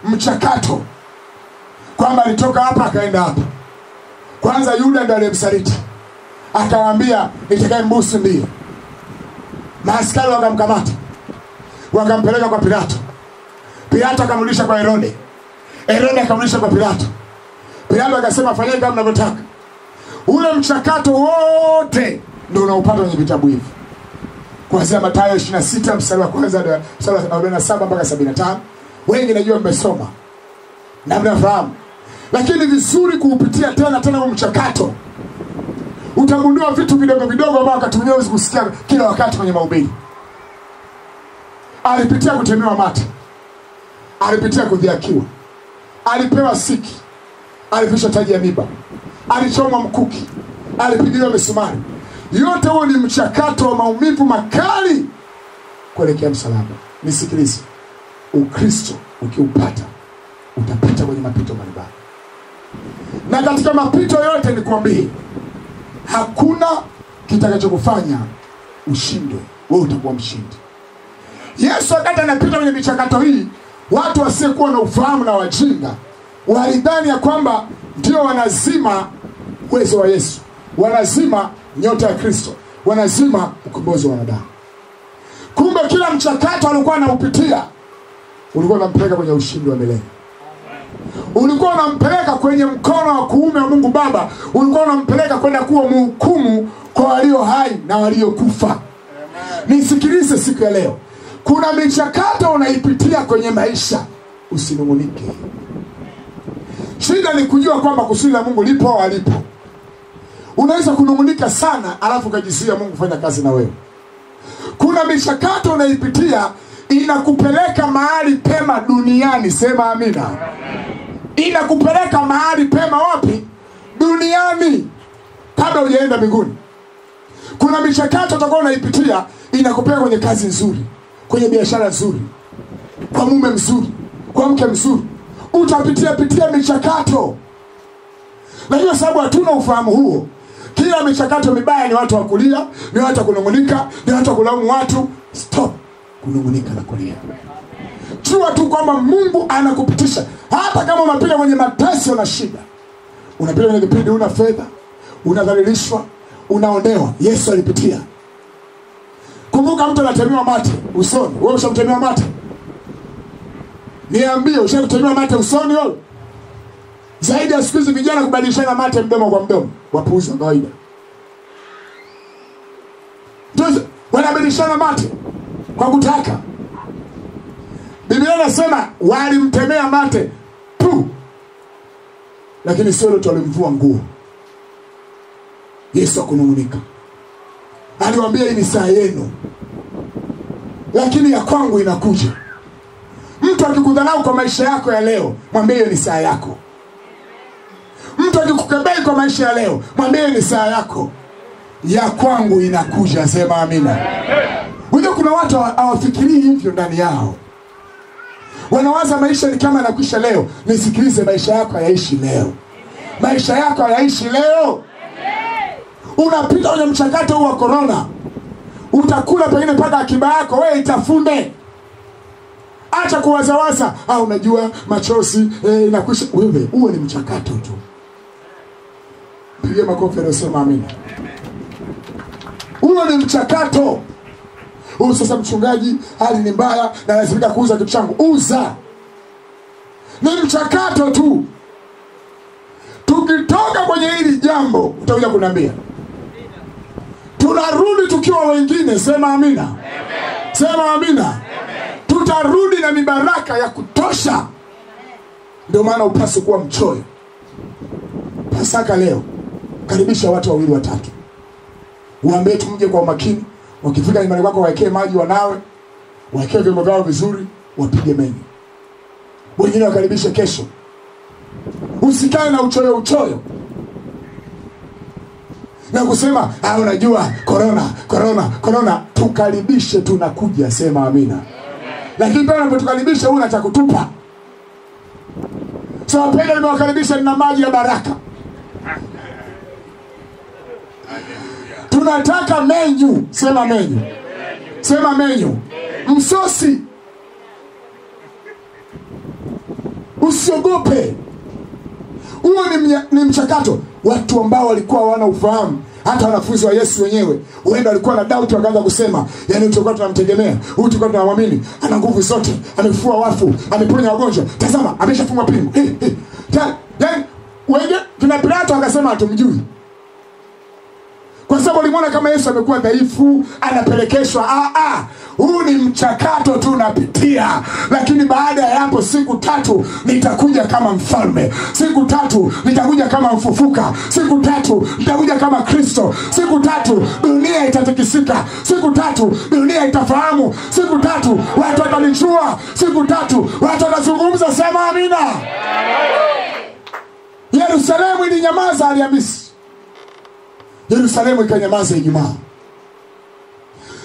mchakato kwamba alitoka hapa akaenda hapa. Kwanza Yuda ndiye aliyemsaliti, akawaambia nitakayembusu ndiye. Maaskari wakamkamata, wakampeleka kwa Pilato. Pilato akamrudisha kwa Herode. Herode akamrudisha kwa Pilato. Pilato akasema fanyeni kama mnavyotaka. Ule mchakato wote ndio unaupata kwenye vitabu hivi. Kuanzia Mathayo 26 mstari wa kwanza hadi mstari wa 47 mpaka 75. Wengi najua mmesoma na mnafahamu. Lakini vizuri kuupitia tena huo mchakato. Utagundua vitu vidogo vidogo ambavyo wakati mwingine huwezi kusikia kila wakati kwenye mahubiri. Alipitia kutemewa mate. Alipitia kudhihakiwa. Alipewa siki. Alivishwa taji ya miba. Alichomwa mkuki. Alipigiliwa misumari. Yote huo ni mchakato wa maumivu makali kuelekea msalaba. Nisikilize. Ukristo ukiupata utapita kwenye mapito mbalimbali. Na katika mapito yote nikwambie, hakuna kitakachokufanya ushindwe. Wewe utakuwa mshindi. Yesu wakati anapita kwenye michakato hii, watu wasiokuwa na ufahamu na wajinga walidhani ya kwamba ndio wanazima uwezo wa Yesu, wanazima nyota ya Kristo, wanazima ukombozi wa wanadamu. Kumbe kila mchakato alikuwa anaupitia ulikuwa unampeleka kwenye ushindi wa milele. Ulikuwa unampeleka kwenye mkono wa kuume wa Mungu Baba. Ulikuwa unampeleka kwenda kuwa mhukumu kwa walio hai na waliokufa. Nisikilize siku ya leo. Kuna michakato unaipitia kwenye maisha, usinungunike. Shida ni kujua kwamba kusudi la Mungu lipo au halipo. Unaweza kunungunika sana alafu kujisikia Mungu fanya kazi na wewe. Kuna michakato unaipitia inakupeleka mahali pema duniani, sema amina. Inakupeleka mahali pema wapi? Duniani, kabla hujaenda mbinguni. Kuna michakato utakuwa unaipitia inakupeleka kwenye kazi nzuri, kwenye biashara nzuri, kwa mume mzuri, kwa mke mzuri. Utapitia michakato. Lakini sababu hatuna ufahamu huo, kila michakato mibaya ni watu wa kulia, ni watu wa kunungunika, ni watu wa kulaumu watu. Stop kunungunika na kulia. Jua tu kwamba Mungu anakupitisha. Hata kama unapita kwenye mateso na shida, unapita kwenye kipindi una fedha, unadhalilishwa, unaonewa, Yesu alipitia. Kumbuka mtu anatemewa mate usoni. Wewe ushamtemewa mate? Niambie, ushakutemewa mate usoni wewe? Zaidi ya siku hizi vijana kubadilishana mate mdomo kwa mdomo. Wapuuzi wa kawaida. Ndio wanabadilishana mate kwa kutaka. Biblia inasema walimtemea mate tu, lakini sio wote walimvua nguo. Yesu akunung'unika. Aliwaambia hii ni saa yenu, lakini ya kwangu inakuja. Mtu akikudharau kwa maisha yako ya leo, mwambie hiyo ni saa yako. Mtu akikukebei kwa maisha ya leo, mwambie ni saa yako. Ya kwangu inakuja, sema amina. Unajua kuna watu hawafikirii hivyo ndani yao. Wanawaza maisha ni kama yanakwisha leo. Nisikilize, maisha yako hayaishi leo. Maisha yako hayaishi leo. Unapita kwenye mchakato huu wa corona. Utakula pengine mpaka akiba yako wewe itafune. Acha kuwazawaza, unajua machozi inakwisha. Wewe uwe ni mchakato tu. Pigia makofi na sema amina. Uwe ni mchakato. Sasa mchungaji, hali ni mbaya na lazima kuuza kitu changu. Uza. Ni mchakato tu. Tukitoka kwenye hili jambo, utakuja kuniambia. Tunarudi tukiwa wengine, sema amina. Amen. Sema amina. Amen. Tutarudi na mibaraka ya kutosha. Ndio maana upaswe kuwa mchoyo. Pasaka leo, karibisha watu wawili watatu. Uambie tumje kwa makini. Wakifika nyumbani kwako waekee maji wanawe, waekee vyombo vyao vizuri, wapige menyu. Wengine wakaribishe kesho. Usikae na uchoyo. Na kusema, unajua corona. Tukaribishe, tunakuja, sema amina. Lakini pale unapotukaribisha huna cha kutupa. So wapenda nimewakaribisha na maji ya baraka. Tunataka menyu, sema menyu. Sema menyu. Msosi. Usiogope. Huo ni mchakato. Watu ambao walikuwa hawana ufahamu, hata wanafunzi wa Yesu wenyewe, huenda walikuwa na doubt, wakaanza kusema, yani tulikuwa tunamtegemea, huyu tulikuwa tunamwamini, ana nguvu zote, amefufua wafu, ameponya wagonjwa. Tazama, ameshafungwa pingu. Yani wengine kina Pilato akasema hatumjui. Kwa sababu walimwona kama Yesu amekuwa dhaifu, anapelekeshwa. Huu ni mchakato tu unapitia. Lakini baada ya hapo siku 3 nitakuja kama mfalme. Siku 3 nitakuja kama mfufuka. Siku 3 nitakuja kama Kristo. Siku 3 dunia itatikisika. Siku 3 dunia itafahamu. Siku 3 watu watanijua. Siku 3 watu watazungumza, sema amina. Yerusalemu ilinyamaza Alhamisi. Yerusalemu ikanyamaza Ijumaa.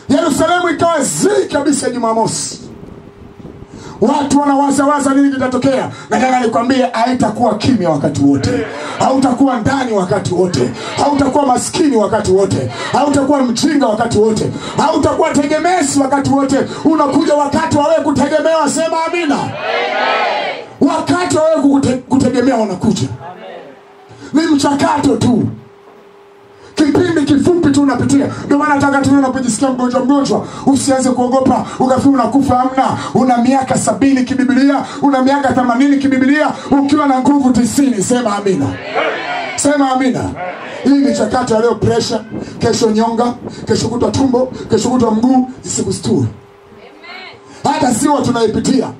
Yerusalemu ikawa zii kabisa Jumamosi. Watu wanawaza nini kitatokea. Nataka nikwambie, haitakuwa kimya wakati wote. Hautakuwa ndani wakati wote. Hautakuwa maskini wakati wote. Hautakuwa mjinga wakati wote. Hautakuwa tegemezi wakati wote. Unakuja wakati wa wewe kutegemewa, sema amina. Wakati wa wewe kutegemewa unakuja. Ni mchakato tu. kipindi kifupi tu unapitia. Ndio maana nataka tu unapojisikia mgonjwa usianze kuogopa ukafikiri unakufa. Hamna. Una miaka 70 kibiblia, una miaka 80 kibiblia, ukiwa na nguvu 90. Sema amina. Sema amina. Hii ni chakati ya leo pressure, kesho nyonga, kesho kutwa tumbo, kesho kutwa mguu, isikustue. Hata sio tunaipitia.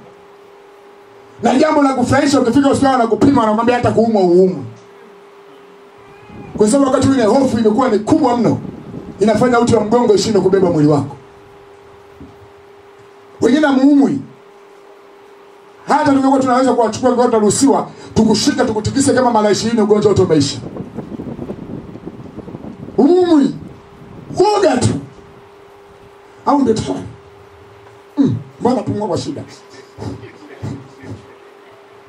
Na jambo la kufurahisha ukifika hospitali na kupima wanakuambia hata kuumwa uumwe. Kwa sababu wakati ile hofu imekuwa ni kubwa mno, inafanya uti wa mgongo ishinde kubeba mwili wako. Wengine muumwi. Hata tungekuwa tunaweza kuwachukua kwa taruhusiwa, tukushika tukutikise kama mara 20 ugonjwa wote umeisha. Muumwi. Woga tu. Au ndio tayari. Mbona pumua kwa shida?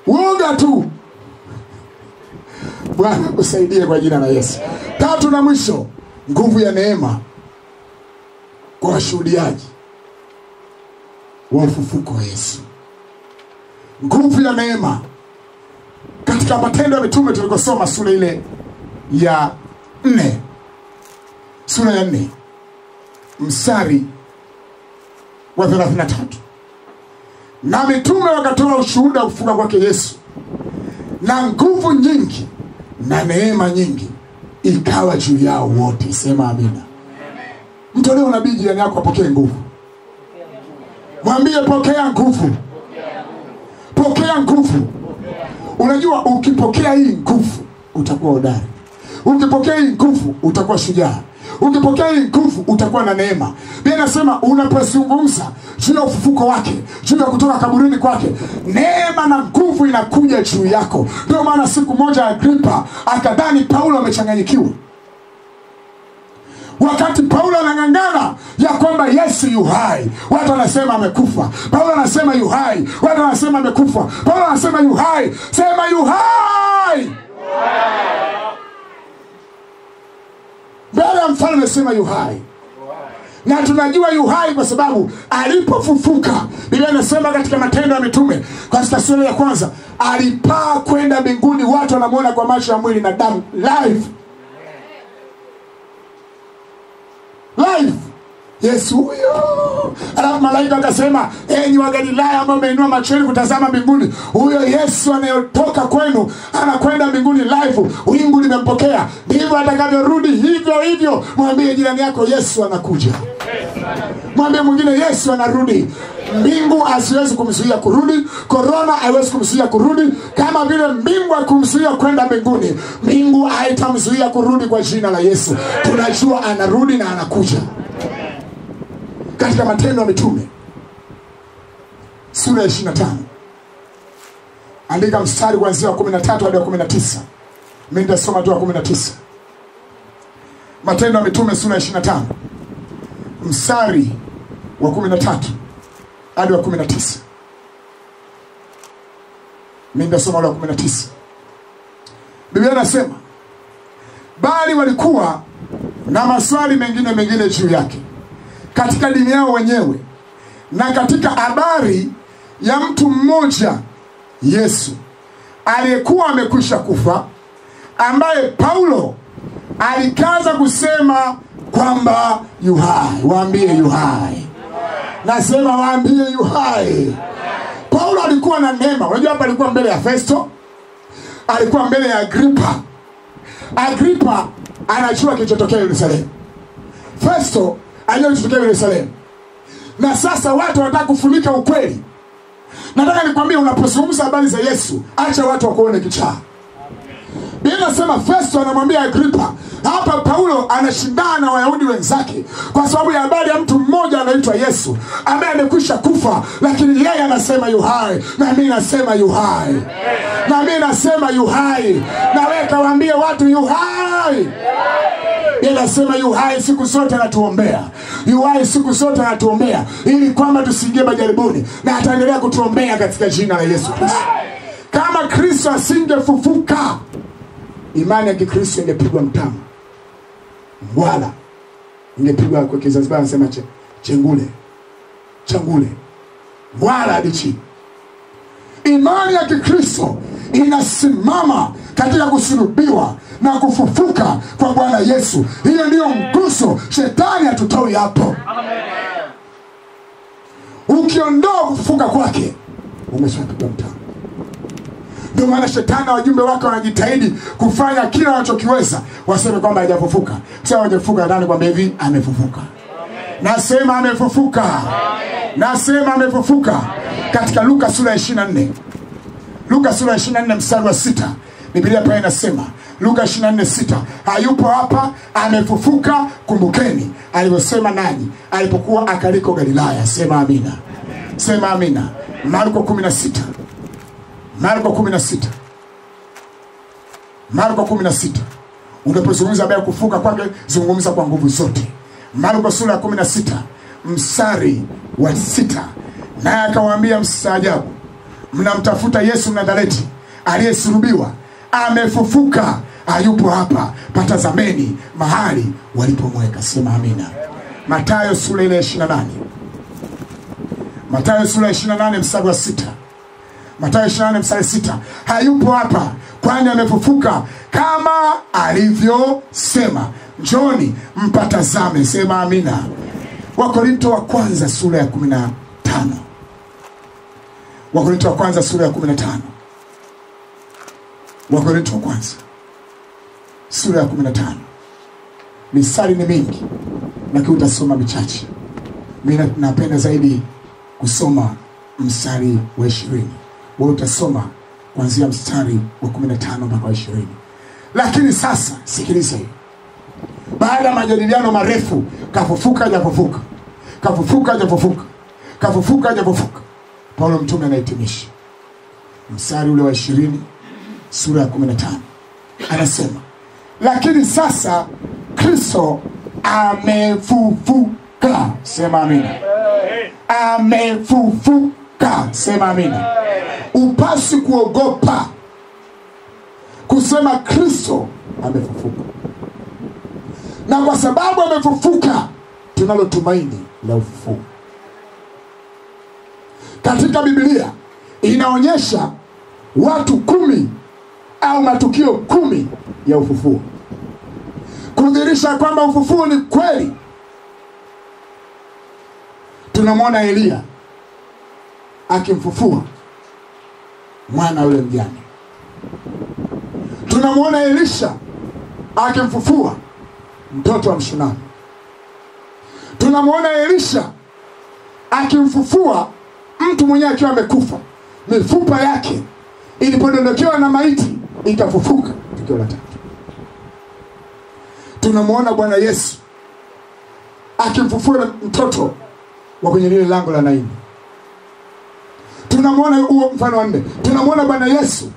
Woga tu. Bwana usaidie kwa jina la Yesu. Tatu na mwisho, nguvu ya neema kwa washuhudiaji wa ufufuko wa Yesu. Nguvu ya neema katika Matendo ya Mitume tulikosoma sura ile ya 4. Sura ya 4 mstari wa 33. Na mitume wakatoa ushuhuda wa kufufuka kwake Yesu, na nguvu nyingi na neema nyingi ikawa juu yao wote. Sema amina. Mtolee unabii jirani yako apokee nguvu. Mwambie pokea nguvu. Pokea nguvu. Unajua ukipokea hii nguvu utakuwa hodari. Ukipokea hii nguvu utakuwa shujaa. Ukipokea hii nguvu utakuwa na neema. Biblia inasema unapozungumza juu ya ufufuko wake, juu ya kutoka kaburini kwake, neema na nguvu inakuja juu yako. Ndio maana siku moja Agripa akadhani Paulo amechanganyikiwa. Wakati Paulo anang'ang'ana ya kwamba Yesu yu hai, watu wanasema amekufa. Paulo anasema yu hai, watu wanasema amekufa. Paulo anasema yu hai. Sema yu hai. Mbele ya mfalme sema yu hai. Na tunajua yu hai kwa sababu alipofufuka, Biblia inasema katika Matendo ya Mitume kwa sura ya 1, alipaa kwenda mbinguni, watu wanamuona kwa macho ya mwili na damu live. Live. Yesu huyo. Alafu malaika akasema, enyi wa Galilaya ambao mmeinua macho yenu kutazama mbinguni, huyo Yesu anayotoka kwenu anakwenda mbinguni live. Wingu limempokea. Ndivyo atakavyorudi hivyo hivyo. Mwambie jirani yako Yesu anakuja. Mwambie mwingine Yesu anarudi. Mbingu haziwezi kumzuia kurudi. Corona haiwezi kumzuia kurudi. Kama vile mbingu haikumzuia kwenda mbinguni, mbingu haitamzuia kurudi kwa jina la Yesu. Tunajua anarudi na anakuja. Katika Matendo ya Mitume sura ya 25, andika mstari kuanzia 13 hadi 19. Mimi nitasoma tu 19. Matendo ya Mitume sura ya 25 mstari wa 13 hadi wa 19. Mimi nitasoma wa 19. Biblia inasema, bali walikuwa na maswali mengine juu yake katika dini yao wenyewe, na katika habari ya mtu mmoja Yesu aliyekuwa amekwisha kufa, ambaye Paulo alikaza kusema kwamba yu hai. Waambie yu hai. Nasema waambie yu hai. Paulo alikuwa na neema. Unajua hapa alikuwa mbele ya Festo, alikuwa mbele ya Agripa. Agripa anajua kilichotokea Yerusalemu. Festo anajua kilichotokea Yerusalemu. Na sasa watu wanataka kufunika ukweli. Nataka nikwambie, unapozungumza habari za Yesu, acha watu wakuone kichaa. Biblia inasema Festo anamwambia Agripa, hapa Paulo anashindana na Wayahudi wenzake kwa sababu ya habari ya mtu mmoja anaitwa Yesu ambaye amekwisha kufa, lakini yeye anasema yu hai. Na mimi nasema yu hai. Na mimi nasema yu hai. Na wewe kawaambie watu yu hai. Yeye anasema yu hai siku zote anatuombea. Yu hai siku zote anatuombea ili kwamba tusiingie majaribuni, na ataendelea kutuombea katika jina la Yesu Kristo. Kama Kristo asingefufuka, imani ya Kikristo ingepigwa mtama. Wala ingepigwa kwa Kizanzibar anasema chengule. Changule. Wala hadi chini. Imani ya Kikristo inasimama katika kusulubiwa na kufufuka kwa Bwana Yesu. Hiyo ndiyo mguso. Shetani hatutoi hapo. Ukiondoa kufufuka kwake, umeshapiga mtano. Ndio maana shetani na wajumbe wake wanajitahidi kufanya kila wanachokiweza waseme kwamba hajafufuka. Sasa hajafufuka, ndani kwamba hivi amefufuka. Nasema amefufuka. Nasema amefufuka. Katika Luka sura ya 24. Luka sura ya 24 mstari wa 6. Biblia pale inasema, Luka 24:6, hayupo hapa, amefufuka, kumbukeni alivyosema nanyi alipokuwa akaliko Galilaya. Sema amina. Sema amina. Marko 16. Marko 16. Marko 16. Unapozungumza habari ya kufufuka kwake, zungumza kwa nguvu zote. Marko sura ya 16 mstari wa 6. Naye akawaambia, msaajabu, mnamtafuta Yesu Mnazareti aliyesulubiwa. Amefufuka, hayupo hapa, patazameni mahali walipomweka. Sema amina. Mathayo sura ile 28. Mathayo sura ya 28 mstari wa 6. Mathayo 28 mstari 6. Hayupo hapa, kwani amefufuka kama alivyosema. Njoni mpatazame. Sema amina. Wakorinto wa kwanza sura ya 15. Wakorinto wa kwanza sura ya 15. Wakorinto wa kwanza sura ya 15. Misali ni mingi, lakini utasoma michache. Mimi napenda zaidi kusoma mstari wa 20. Wewe utasoma kuanzia mstari wa 15 mpaka 20. Lakini sasa sikiliza hiyo. Baada ya majadiliano marefu, kafufuka hajafufuka, kafufuka hajafufuka, kafufuka hajafufuka, Paulo mtume anahitimisha mstari ule wa 20 sura ya 15. Anasema, lakini sasa Kristo amefufuka. Sema amina. Amefufuka. Sema amina. Upasi kuogopa kusema Kristo amefufuka. Na kwa sababu amefufuka, tunalo tumaini la ufufuo. Katika Biblia inaonyesha watu 10 au matukio 10 ya ufufuo, kudhihirisha kwamba ufufuo ni kweli. Tunamwona Elia akimfufua mwana yule mjane. Tunamwona Elisha akimfufua mtoto wa Mshunami. Tunamwona Elisha akimfufua mtu mwenye akiwa amekufa, mifupa yake ilipodondokewa na maiti ikafufuka. Tukio la 3. Tunamwona Bwana Yesu akimfufua mtoto wa kwenye lile lango la Naini. Tunamwona huo mfano wa 4. Tunamwona Bwana Yesu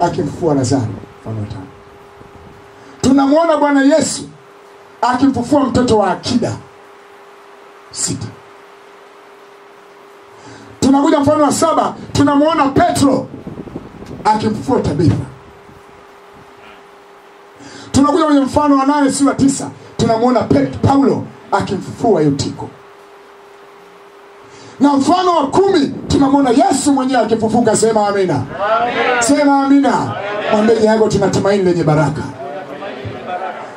akimfufua Lazaro, mfano wa 5. Tunamwona Bwana Yesu akimfufua mtoto wa Akida, 6. Tunakuja mfano wa 7, tunamwona Petro akimfufua Tabitha. Tunakuja kwenye mfano wa 8 sura 9, tunamwona Paulo akimfufua Eutiko. Na mfano wa 10 tunamwona Yesu mwenyewe akifufuka. Sema amina. Amen. Sema amina. Mwambie yako tunatumaini lenye baraka.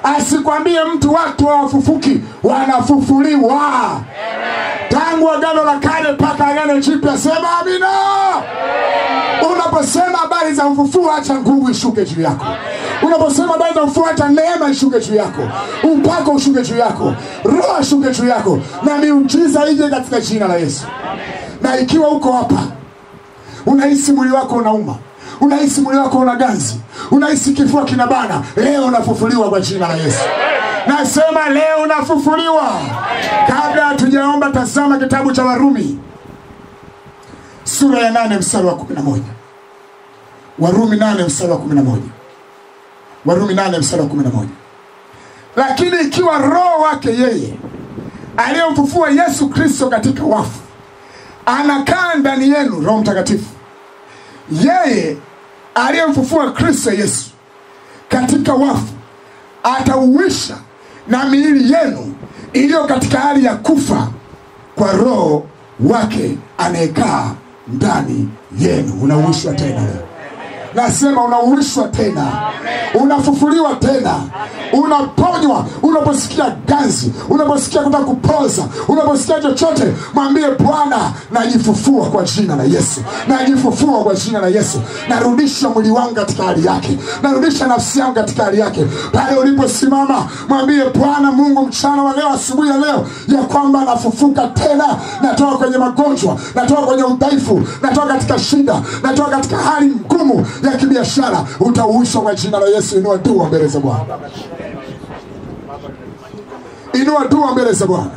Asikwambie mtu watu hawafufuki, wanafufuliwa. Amen. Tangu Agano la Kale mpaka Agano Jipya. Sema amina. Amen. Unaposema habari za ufufuo, acha nguvu ishuke juu yako. Unaposema habari za ufufuo, acha neema ishuke juu yako, upako ushuke juu yako, roho ishuke juu yako, na miujiza ije katika jina la Yesu. Na ikiwa uko hapa unahisi mwili wako unauma, unahisi mwili wako una ganzi, unahisi kifua kinabana, leo unafufuliwa kwa jina la Yesu. Nasema leo unafufuliwa. Kabla hatujaomba, tazama kitabu cha Warumi sura ya 8 mstari wa 11. Warumi 8 mstari wa 11. Warumi 8 mstari wa 11. Lakini ikiwa roho wake yeye aliyemfufua Yesu Kristo katika wafu anakaa ndani yenu, Roho Mtakatifu, yeye aliyemfufua Kristo Yesu katika wafu atauisha na miili yenu iliyo katika hali ya kufa kwa roho wake anayekaa ndani yenu. Unauishwa tena leo. Nasema unauishwa tena, unafufuliwa tena, unaponywa. Unaposikia ganzi, unaposikia kutaka kupoza, unaposikia chochote, mwambie Bwana, najifufua kwa jina la Yesu. Najifufua kwa jina la Yesu. Narudisha mwili wangu katika hali yake, narudisha nafsi yangu katika hali yake. Pale uliposimama, mwambie Bwana Mungu mchana wa leo, asubuhi ya leo, ya kwamba nafufuka tena. Natoka kwenye magonjwa, natoka kwenye udhaifu, natoka katika shida, natoka katika hali ngumu ya kibiashara. Utauishwa kwa jina la Yesu. Inua dua mbele za Bwana. Inua dua mbele za Bwana.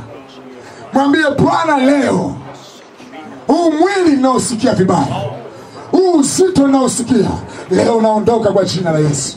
Mwambie Bwana, leo huu mwili unaosikia vibaya, huu uzito unaosikia, leo unaondoka kwa jina la Yesu.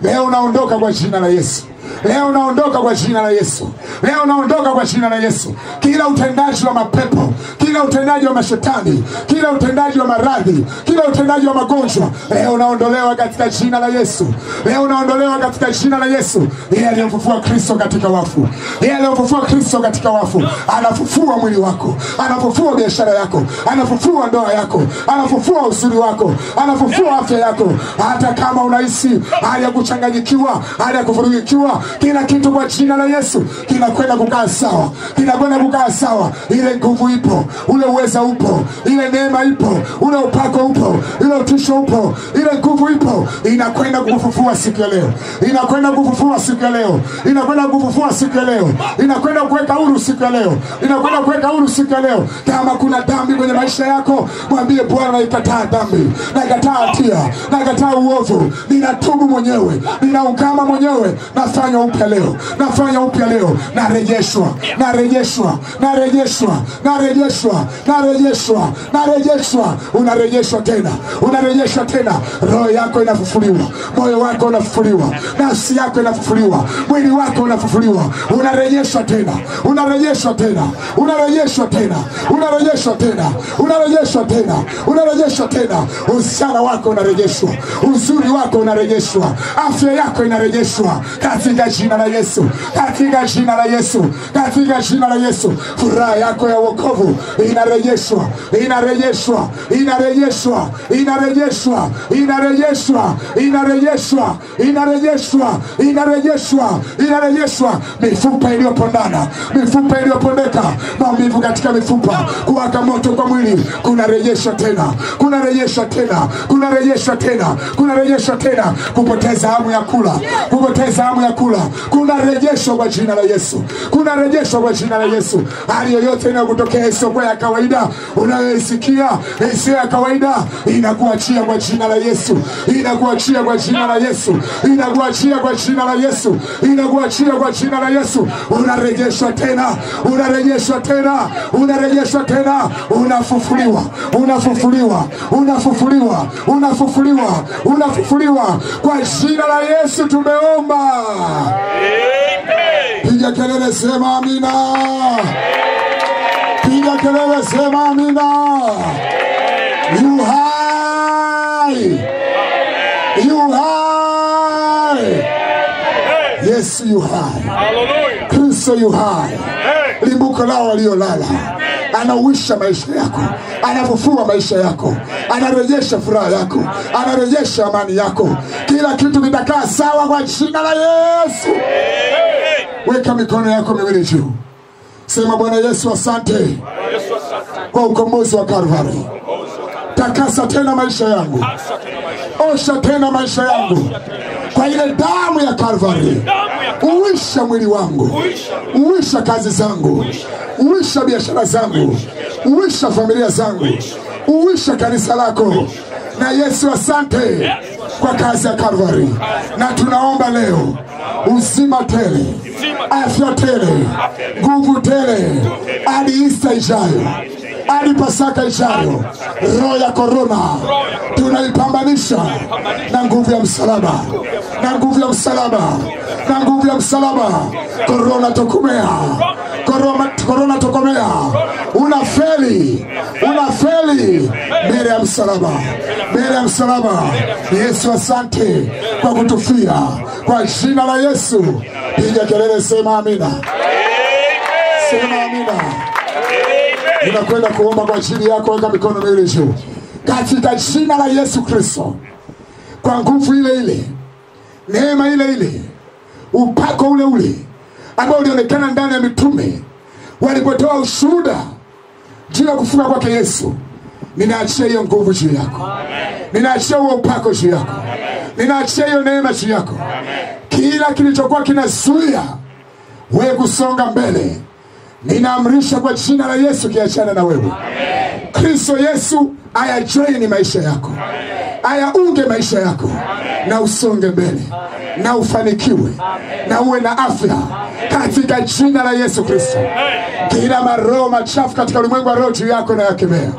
Leo unaondoka kwa jina la Yesu. Leo unaondoka kwa jina la Yesu. Leo unaondoka kwa jina la Yesu. Kila utendaji wa mapepo, kila utendaji wa mashetani, kila utendaji wa maradhi, kila utendaji wa magonjwa, leo unaondolewa katika jina la Yesu. Leo unaondolewa katika jina la Yesu. Yeye aliyemfufua Kristo katika wafu, yeye aliyemfufua Kristo katika wafu, anafufua mwili wako, anafufua biashara yako, anafufua ndoa yako, anafufua uzuri wako, anafufua afya yako. Hata kama unahisi hali ya kuchanganyikiwa, hali ya kuvurugikiwa, kila kitu kwa jina la Yesu kinakwenda kukaa sawa, kinakwenda kukaa sawa. Ile nguvu ipo, ule uweza upo, ile neema ipo, ule upako upo, ile utisho upo, ile nguvu ipo. Inakwenda kukufufua siku ya leo, inakwenda kukufufua siku ya leo, inakwenda kukufufua siku ya leo, inakwenda kuweka huru siku ya leo, inakwenda kuweka huru siku ya leo. Kama kuna dhambi kwenye maisha yako, mwambie Bwana, naikataa dhambi, naikataa hatia, naikataa uovu, ninatubu mwenyewe, ninaungama mwenyewe, nafanya upya leo, nafanya upya leo. Narejeshwa, narejeshwa, narejeshwa, narejeshwa, narejeshwa, narejeshwa. Unarejeshwa tena, unarejeshwa tena. Roho yako inafufuliwa, moyo wako unafufuliwa, nafsi yako inafufuliwa, mwili wako unafufuliwa. Unarejeshwa tena, unarejeshwa tena, unarejeshwa tena, unarejeshwa tena, unarejeshwa tena, unarejeshwa tena. Usichana wako unarejeshwa, uzuri wako unarejeshwa, afya yako inarejeshwa katika jina la Yesu, katika jina la Yesu, katika jina la Yesu. Furaha yako ya wokovu inarejeshwa, inarejeshwa, inarejeshwa, inarejeshwa, inarejeshwa, inarejeshwa, inarejeshwa, inarejeshwa, inarejeshwa. Mifupa iliyopondana, mifupa iliyopondeka, maumivu katika mifupa, kuwaka moto kwa mwili, kunarejeshwa tena, kunarejeshwa tena, kunarejeshwa tena, kunarejeshwa tena. Kupoteza hamu ya kula, kupoteza hamu ya kula, kunarejeshwa kwa jina la Yesu, kunarejeshwa kwa jina la Yesu. Hali yoyote inayokutokea isiyokuwa ya kawaida, unayoisikia isiyo ya kawaida, inakuachia kwa jina la Yesu, inakuachia kwa jina la Yesu, inakuachia kwa jina la Yesu, inakuachia kwa jina la Yesu. Unarejeshwa tena, unarejeshwa tena, unarejeshwa tena. Unafufuliwa, unafufuliwa, unafufuliwa, unafufuliwa, unafufuliwa kwa jina la Yesu. Tumeomba. Piga kelele, sema amina. Piga kelele, sema amina. You high, you high. Yes, you high. Kristo you high. Limbuko lao waliolala. Anauisha maisha yako, anafufua maisha yako, anarejesha furaha yako, anarejesha amani yako. Kila kitu kitakaa sawa kwa jina la Yesu. Weka mikono yako miwili juu. Sema, Bwana Yesu, asante kwa ukombozi wa Kalvari. Takasa tena maisha yangu, osha tena maisha yangu kwa ile damu ya Kalvari. Uisha mwili wangu, uisha kazi zangu, uisha biashara zangu, uisha familia zangu, uisha kanisa lako. Na Yesu, asante kwa kazi ya Kalvari. Na tunaomba leo uzima tele, afya tele, nguvu tele, hadi Easter ijayo, hadi Pasaka ijayo. Roho ya korona tunaipambanisha na nguvu ya msalaba, na nguvu ya msalaba, na nguvu ya msalaba. Korona tokomea, korona tokomea. Unafeli, unafeli mbele ya msalaba, mbele ya msalaba. Yesu, asante kwa kutufia kwa jina la Yesu. Piga kelele, sema amina. Sema amina. Ninakwenda kuomba kwa ajili yako. Weka mikono miwili juu. Katika jina la Yesu Kristo, kwa nguvu ile ile, neema ile ile, upako ule ule ambao ulionekana ndani ya mitume walipotoa ushuhuda juu ya kufuka kwake Yesu. Ninaachia hiyo nguvu juu yako. Ninaachia huo upako juu yako. Ninaachia hiyo neema juu yako. Kila kilichokuwa kinazuia wewe kusonga mbele, ninaamrisha kwa jina la Yesu kiachana na wewe. Kristo Yesu ayajoini maisha yako, ayaunge maisha yako, na usonge mbele, na ufanikiwe, na uwe na afya katika jina la Yesu Kristo. Kila maroho machafu katika ulimwengu wa roho juu yako na yakemea.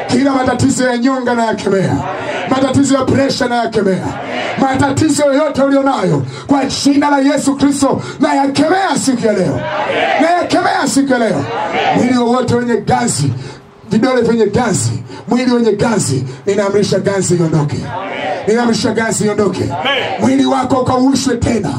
Kila matatizo ya nyonga na yakemea. Matatizo ya presha na yakemea. Matatizo yote ulionayo kwa jina la Yesu Kristo na yakemea siku ya leo. Na yakemea siku ya leo. Mwili wote wenye ganzi, vidole vyenye ganzi, mwili wenye ganzi, ninaamrisha ganzi iondoke. Ninaamrisha ganzi iondoke. Mwili wako ukaushwe tena.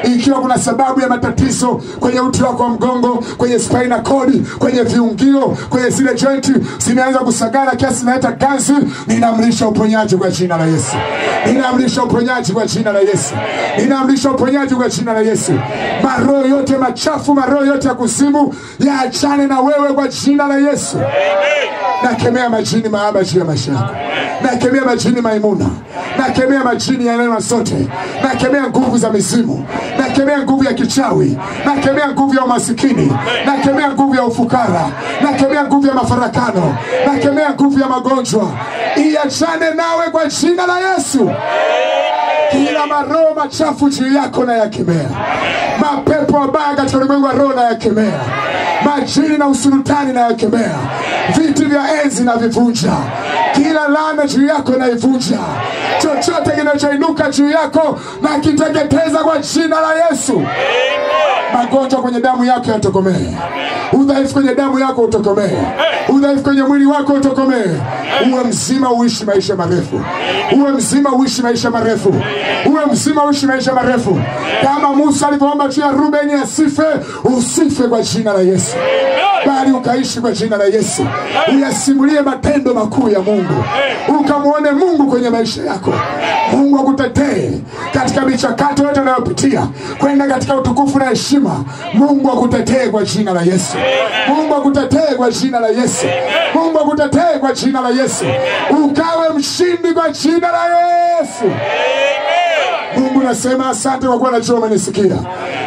Ikiwa kuna sababu ya matatizo kwenye uti wako wa mgongo, kwenye spinal cord, kwenye viungio, kwenye zile joint zimeanza kusagana kiasi naeta ganzi, ninaamrisha uponyaji kwa jina la Yesu. Ninaamrisha uponyaji kwa jina la Yesu. Ninaamrisha uponyaji kwa jina la Yesu. Maroho yote machafu, maroho yote ya kuzimu yaachane na wewe kwa jina la Yesu. Nakemea majini maaba juu ya maisha yako. Nakemea majini maimuna. Nakemea majini ya neema zote. Nakemea nguvu za mizimu. Nakemea nguvu ya kichawi. Nakemea nguvu ya umasikini. Nakemea nguvu ya ufukara. Nakemea nguvu ya mafarakano. Nakemea nguvu ya magonjwa. Iachane nawe kwa jina la Yesu. Kila maroho machafu juu yako na yakemea. Mapepo mabaya katika ulimwengu wa roho na yakemea. Majini na usultani na yakemea. Viti vya enzi na vivunja. Kila laana juu yako na ivunja. Chochote kinachoinuka juu yako na kiteketeza kwa jina la Yesu. Magonjwa kwenye damu yako yatokomee. Udhaifu kwenye damu yako utokomee. Udhaifu kwenye mwili wako utokomee. Uwe mzima uishi maisha marefu. Uwe mzima uishi maisha marefu. Uwe mzima uishi maisha marefu. Kama Musa alivyoomba juu ya Rubeni asife, usife kwa jina la Yesu, bali ukaishi kwa jina la Yesu. Uyasimulie matendo makuu ya Mungu. Ukamuone Mungu kwenye maisha yako. Mungu akutetee katika michakato yote unayopitia kwenda katika utukufu na heshima. Mungu akutetee kwa jina la Yesu. Mungu akutetee kwa jina la Yesu. Mungu akutetee kwa jina la Yesu. Ukawe mshindi kwa jina la Yesu. Mungu nasema asante kwa kuwa najua umenisikia.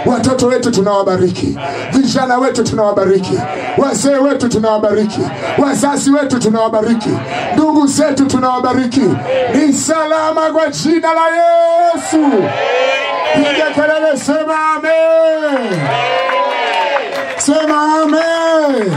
Watoto wetu tunawabariki. Vijana wetu tunawabariki. Wazee wetu tunawabariki. Wazazi wetu tunawabariki. Ndugu zetu tunawabariki. Ni salama kwa jina la Yesu. Piga kelele, sema amen. Sema amen.